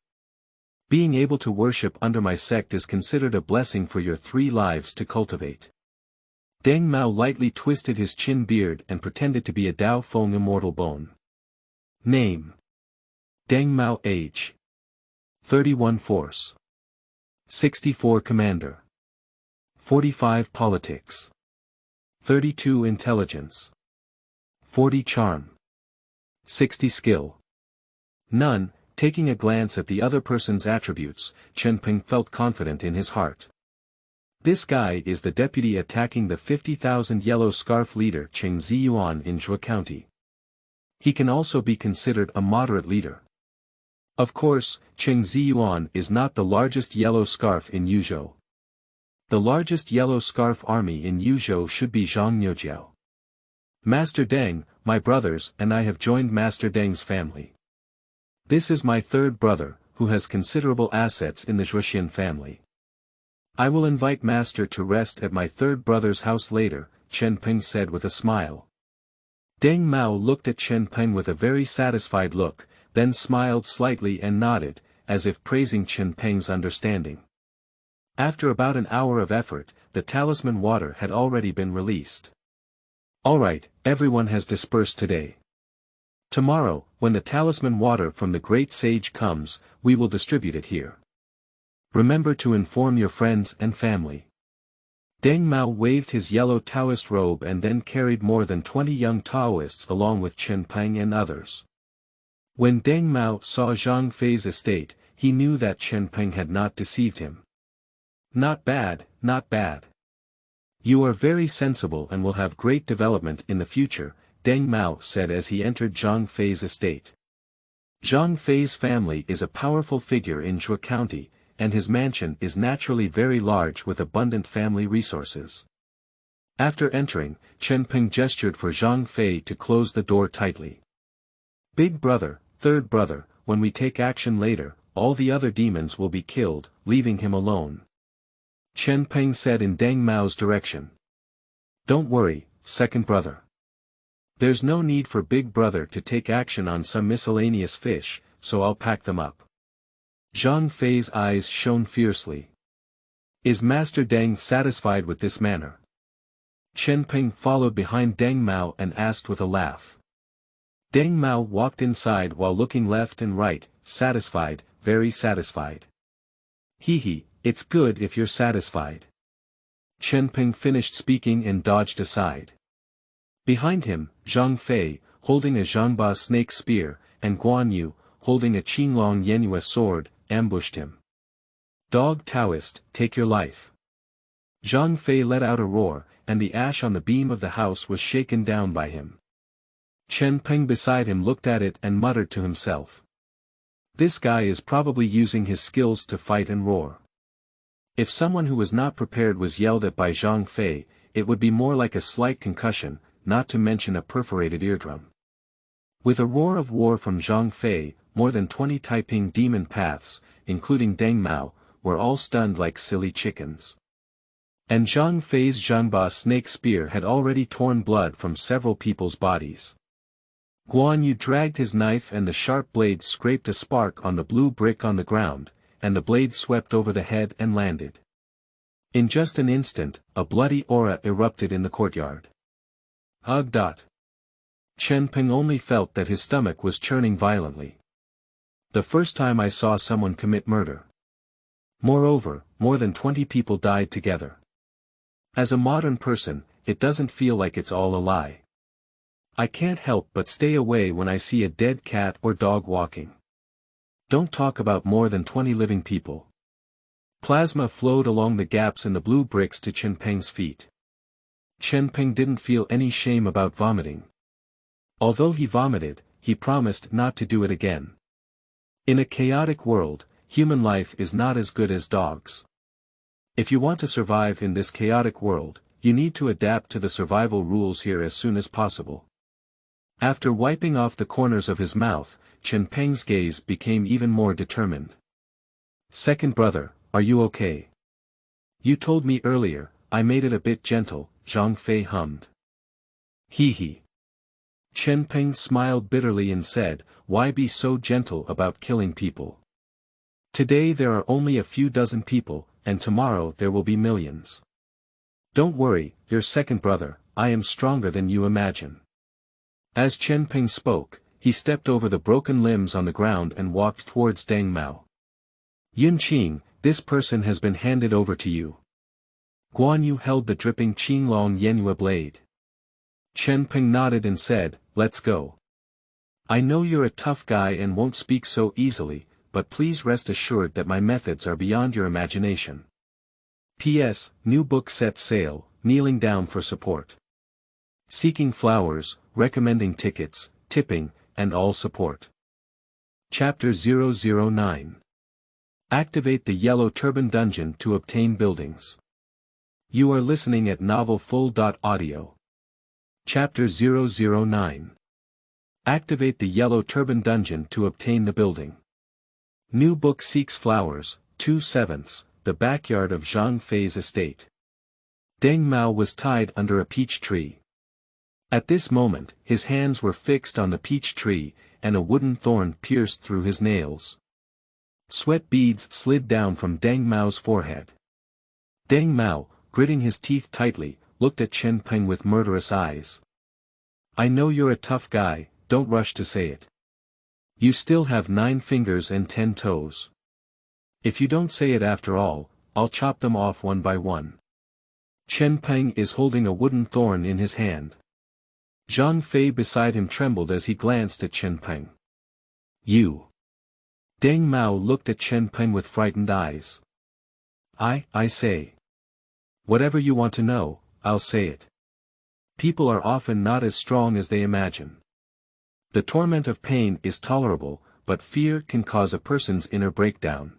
Being able to worship under my sect is considered a blessing for your 3 lives to cultivate. Deng Mao lightly twisted his chin beard and pretended to be a Dao Feng immortal bone. Name. Deng Mao. Age. 31 Force. 64 Commander. 45 Politics. 32 Intelligence. 40 Charm. 60 Skill. None. Taking a glance at the other person's attributes, Chen Peng felt confident in his heart. This guy is the deputy attacking the 50,000 yellow scarf leader Cheng Ziyuan in Zhuo County. He can also be considered a moderate leader. Of course, Cheng Ziyuan is not the largest yellow scarf in Yuzhou. The largest yellow scarf army in Yuzhou should be Zhang Nyojiao. Master Deng, my brothers and I have joined Master Deng's family. This is my third brother, who has considerable assets in the Zhuxian family. I will invite Master to rest at my third brother's house later, Chen Peng said with a smile. Deng Mao looked at Chen Peng with a very satisfied look, then smiled slightly and nodded, as if praising Chen Peng's understanding. After about an hour of effort, the talisman water had already been released. Alright, everyone has dispersed today. Tomorrow, when the talisman water from the great sage comes, we will distribute it here. Remember to inform your friends and family. Deng Mao waved his yellow Taoist robe and then carried more than 20 young Taoists along with Chen Peng and others. When Deng Mao saw Zhang Fei's estate, he knew that Chen Peng had not deceived him. Not bad, not bad. You are very sensible and will have great development in the future, Deng Mao said as he entered Zhang Fei's estate. Zhang Fei's family is a powerful figure in Zhuo County, and his mansion is naturally very large with abundant family resources. After entering, Chen Peng gestured for Zhang Fei to close the door tightly. Big brother, third brother, when we take action later, all the other demons will be killed, leaving him alone. Chen Peng said in Deng Mao's direction. Don't worry, second brother. There's no need for big brother to take action on some miscellaneous fish, so I'll pack them up. Zhang Fei's eyes shone fiercely. Is Master Deng satisfied with this manner? Chen Peng followed behind Deng Mao and asked with a laugh. Deng Mao walked inside while looking left and right, satisfied, very satisfied. Hee, it's good if you're satisfied. Chen Peng finished speaking and dodged aside. Behind him, Zhang Fei, holding a Zhangba snake spear, and Guan Yu, holding a Qinglong Yenhua sword, ambushed him. Dog Taoist, take your life. Zhang Fei let out a roar, and the ash on the beam of the house was shaken down by him. Chen Peng beside him looked at it and muttered to himself. This guy is probably using his skills to fight and roar. If someone who was not prepared was yelled at by Zhang Fei, it would be more like a slight concussion, not to mention a perforated eardrum. With a roar of war from Zhang Fei, more than 20 Taiping demon paths, including Deng Mao, were all stunned like silly chickens. And Zhang Fei's Zhangba snake spear had already torn blood from several people's bodies. Guan Yu dragged his knife and the sharp blade scraped a spark on the blue brick on the ground, and the blade swept over the head and landed. In just an instant, a bloody aura erupted in the courtyard. Ugh. Chen Peng only felt that his stomach was churning violently. The first time I saw someone commit murder. Moreover, more than 20 people died together. As a modern person, it doesn't feel like it's all a lie. I can't help but stay away when I see a dead cat or dog walking. Don't talk about more than 20 living people. Plasma flowed along the gaps in the blue bricks to Chen Peng's feet. Chen Peng didn't feel any shame about vomiting. Although he vomited, he promised not to do it again. In a chaotic world, human life is not as good as dogs. If you want to survive in this chaotic world, you need to adapt to the survival rules here as soon as possible. After wiping off the corners of his mouth, Chen Peng's gaze became even more determined. Second brother, are you okay? You told me earlier, I made it a bit gentle, Zhang Fei hummed. Hee. Chen Peng smiled bitterly and said, why be so gentle about killing people? Today there are only a few dozen people, and tomorrow there will be millions. Don't worry, your second brother, I am stronger than you imagine. As Chen Peng spoke, he stepped over the broken limbs on the ground and walked towards Deng Mao. Yunqing, this person has been handed over to you. Guan Yu held the dripping Qinglong Yenhua blade. Chen Peng nodded and said, let's go. I know you're a tough guy and won't speak so easily, but please rest assured that my methods are beyond your imagination. P.S. New book set sale, kneeling down for support. Seeking flowers, recommending tickets, tipping, and all support. Chapter 009. Activate the Yellow Turban Dungeon to obtain buildings. You are listening at novelfull.audio. Chapter 009. Activate the Yellow Turban Dungeon to obtain the building. New book seeks flowers, 2/7, the backyard of Zhang Fei's estate. Deng Mao was tied under a peach tree. At this moment, his hands were fixed on the peach tree, and a wooden thorn pierced through his nails. Sweat beads slid down from Deng Mao's forehead. Deng Mao, gritting his teeth tightly, looked at Chen Peng with murderous eyes. I know you're a tough guy, don't rush to say it. You still have 9 fingers and 10 toes. If you don't say it after all, I'll chop them off one by one. Chen Peng is holding a wooden thorn in his hand. Zhang Fei beside him trembled as he glanced at Chen Peng. You. Deng Mao looked at Chen Peng with frightened eyes. I say. Whatever you want to know, I'll say it. People are often not as strong as they imagine. The torment of pain is tolerable, but fear can cause a person's inner breakdown.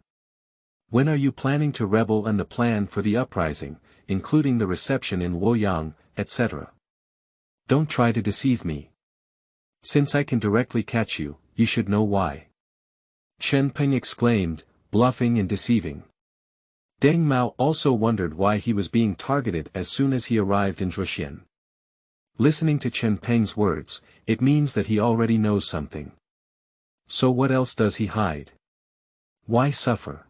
When are you planning to rebel and the plan for the uprising, including the reception in Luoyang, etc.? Don't try to deceive me. Since I can directly catch you, you should know why. Chen Peng exclaimed, bluffing and deceiving. Deng Mao also wondered why he was being targeted as soon as he arrived in Zhuxian. Listening to Chen Peng's words, it means that he already knows something. So what else does he hide? Why suffer?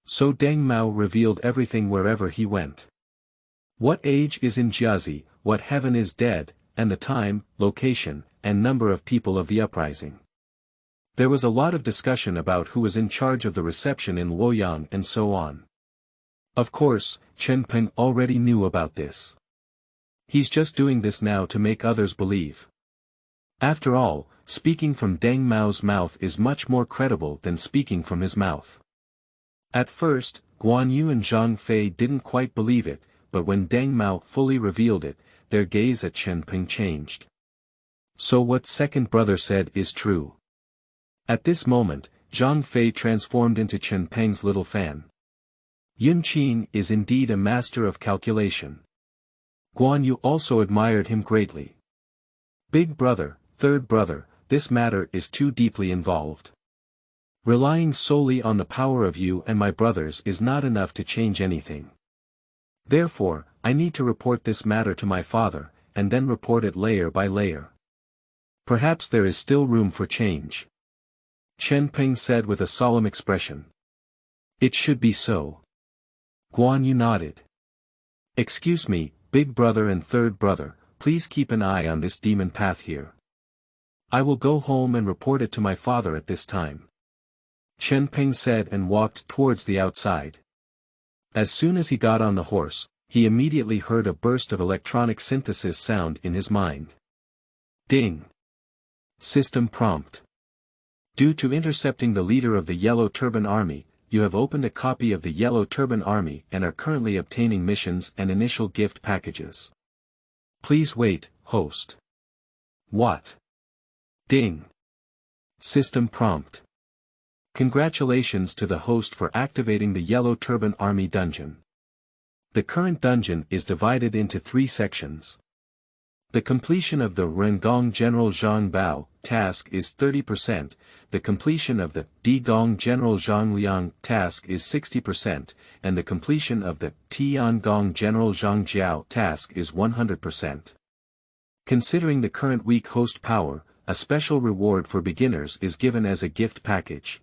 So Deng Mao revealed everything wherever he went. What age is in Jiazi, what heaven is dead, and the time, location, and number of people of the uprising. There was a lot of discussion about who was in charge of the reception in Luoyang and so on. Of course, Chen Peng already knew about this. He's just doing this now to make others believe. After all, speaking from Deng Mao's mouth is much more credible than speaking from his mouth. At first, Guan Yu and Zhang Fei didn't quite believe it, but when Deng Mao fully revealed it, their gaze at Chen Peng changed. So what second brother said is true. At this moment, Zhang Fei transformed into Chen Peng's little fan. Yun Qin is indeed a master of calculation. Guan Yu also admired him greatly. Big brother, third brother, this matter is too deeply involved. Relying solely on the power of you and my brothers is not enough to change anything. Therefore, I need to report this matter to my father, and then report it layer by layer. Perhaps there is still room for change. Chen Peng said with a solemn expression. It should be so. Guan Yu nodded. Excuse me, big brother and third brother, please keep an eye on this demon path here. I will go home and report it to my father at this time. Chen Peng said and walked towards the outside. As soon as he got on the horse, he immediately heard a burst of electronic synthesis sound in his mind. Ding. System prompt. Due to intercepting the leader of the Yellow Turban Army, you have opened a copy of the Yellow Turban Army and are currently obtaining missions and initial gift packages. Please wait, host. What? Ding. System prompt. Congratulations to the host for activating the Yellow Turban Army dungeon. The current dungeon is divided into 3 sections. The completion of the Rengong General Zhang Bao task is 30%, the completion of the Digong General Zhang Liang task is 60%, and the completion of the Tiangong General Zhang Jiao task is 100%. Considering the current weak host power, a special reward for beginners is given as a gift package.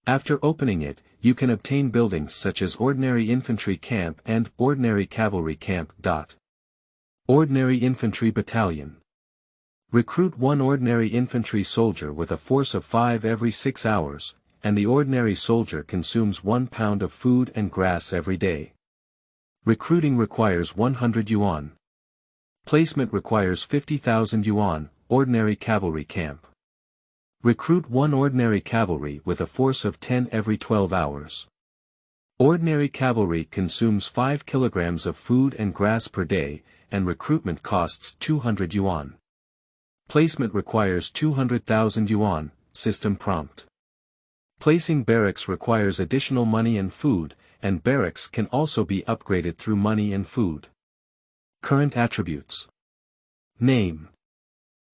After opening it, you can obtain buildings such as Ordinary Infantry Camp and Ordinary Cavalry Camp. Ordinary Infantry Battalion. Recruit 1 ordinary infantry soldier with a force of 5 every 6 hours, and the ordinary soldier consumes 1 pound of food and grass every day. Recruiting requires 100 yuan. Placement requires 50,000 yuan, Ordinary Cavalry Camp. Recruit 1 ordinary cavalry with a force of 10 every 12 hours. Ordinary cavalry consumes 5 kilograms of food and grass per day, and recruitment costs 200 yuan. Placement requires 200,000 yuan, system prompt. Placing barracks requires additional money and food, and barracks can also be upgraded through money and food. Current attributes. Name.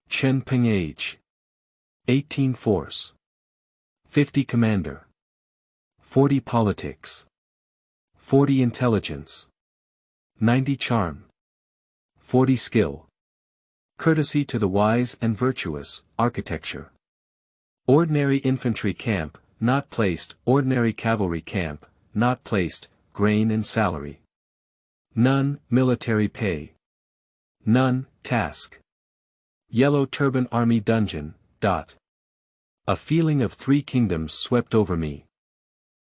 Chen Peng. Age. 18 Force. 50 Commander. 40 Politics. 40 Intelligence. 90 Charm. 40 Skill. Courtesy to the wise and virtuous, architecture. Ordinary infantry camp, not placed, ordinary cavalry camp, not placed, grain and salary. None, military pay. None, task. Yellow Turban Army dungeon, ... A feeling of 3 kingdoms swept over me.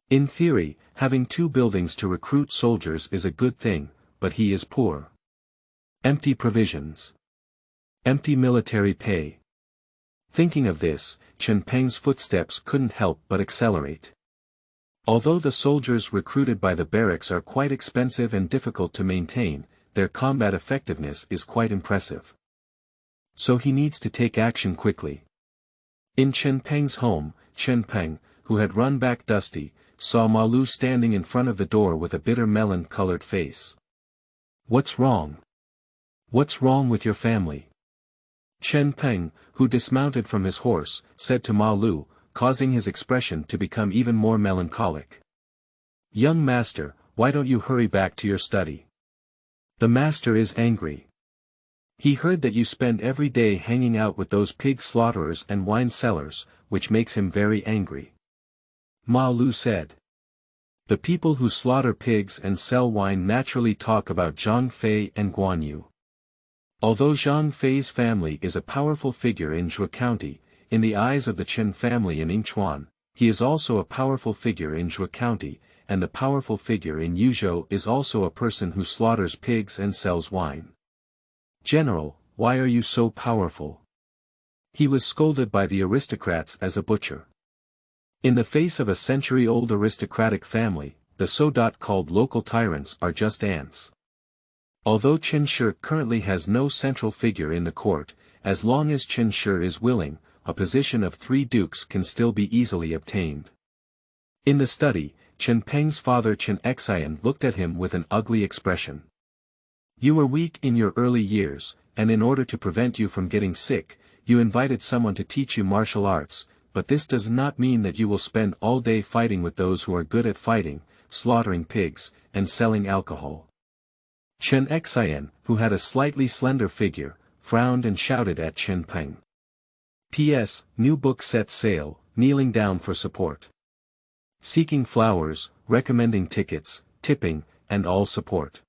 In theory, having 2 buildings to recruit soldiers is a good thing, but he is poor. Empty provisions. Empty military pay. Thinking of this, Chen Peng's footsteps couldn't help but accelerate. Although the soldiers recruited by the barracks are quite expensive and difficult to maintain, their combat effectiveness is quite impressive. So he needs to take action quickly. In Chen Peng's home, Chen Peng, who had run back dusty, saw Ma Lu standing in front of the door with a bitter melon-colored face. What's wrong? What's wrong with your family? Chen Peng, who dismounted from his horse, said to Ma Lu, causing his expression to become even more melancholic. Young master, why don't you hurry back to your study? The master is angry. He heard that you spend every day hanging out with those pig slaughterers and wine sellers, which makes him very angry. Ma Lu said. The people who slaughter pigs and sell wine naturally talk about Zhang Fei and Guan Yu. Although Zhang Fei's family is a powerful figure in Zhuge County, in the eyes of the Chen family in Yingchuan, he is also a powerful figure in Zhuge County, and the powerful figure in Yuzhou is also a person who slaughters pigs and sells wine. General, why are you so powerful? He was scolded by the aristocrats as a butcher. In the face of a century-old aristocratic family, the so-called local tyrants are just ants. Although Chen Shi currently has no central figure in the court, as long as Chen Shi is willing, a position of 3 dukes can still be easily obtained. In the study, Chen Peng's father Chen Xian looked at him with an ugly expression. You were weak in your early years, and in order to prevent you from getting sick, you invited someone to teach you martial arts, but this does not mean that you will spend all day fighting with those who are good at fighting, slaughtering pigs, and selling alcohol. Chen Xian, who had a slightly slender figure, frowned and shouted at Chen Peng. P.S. New book set sale, kneeling down for support. Seeking flowers, recommending tickets, tipping, and all support.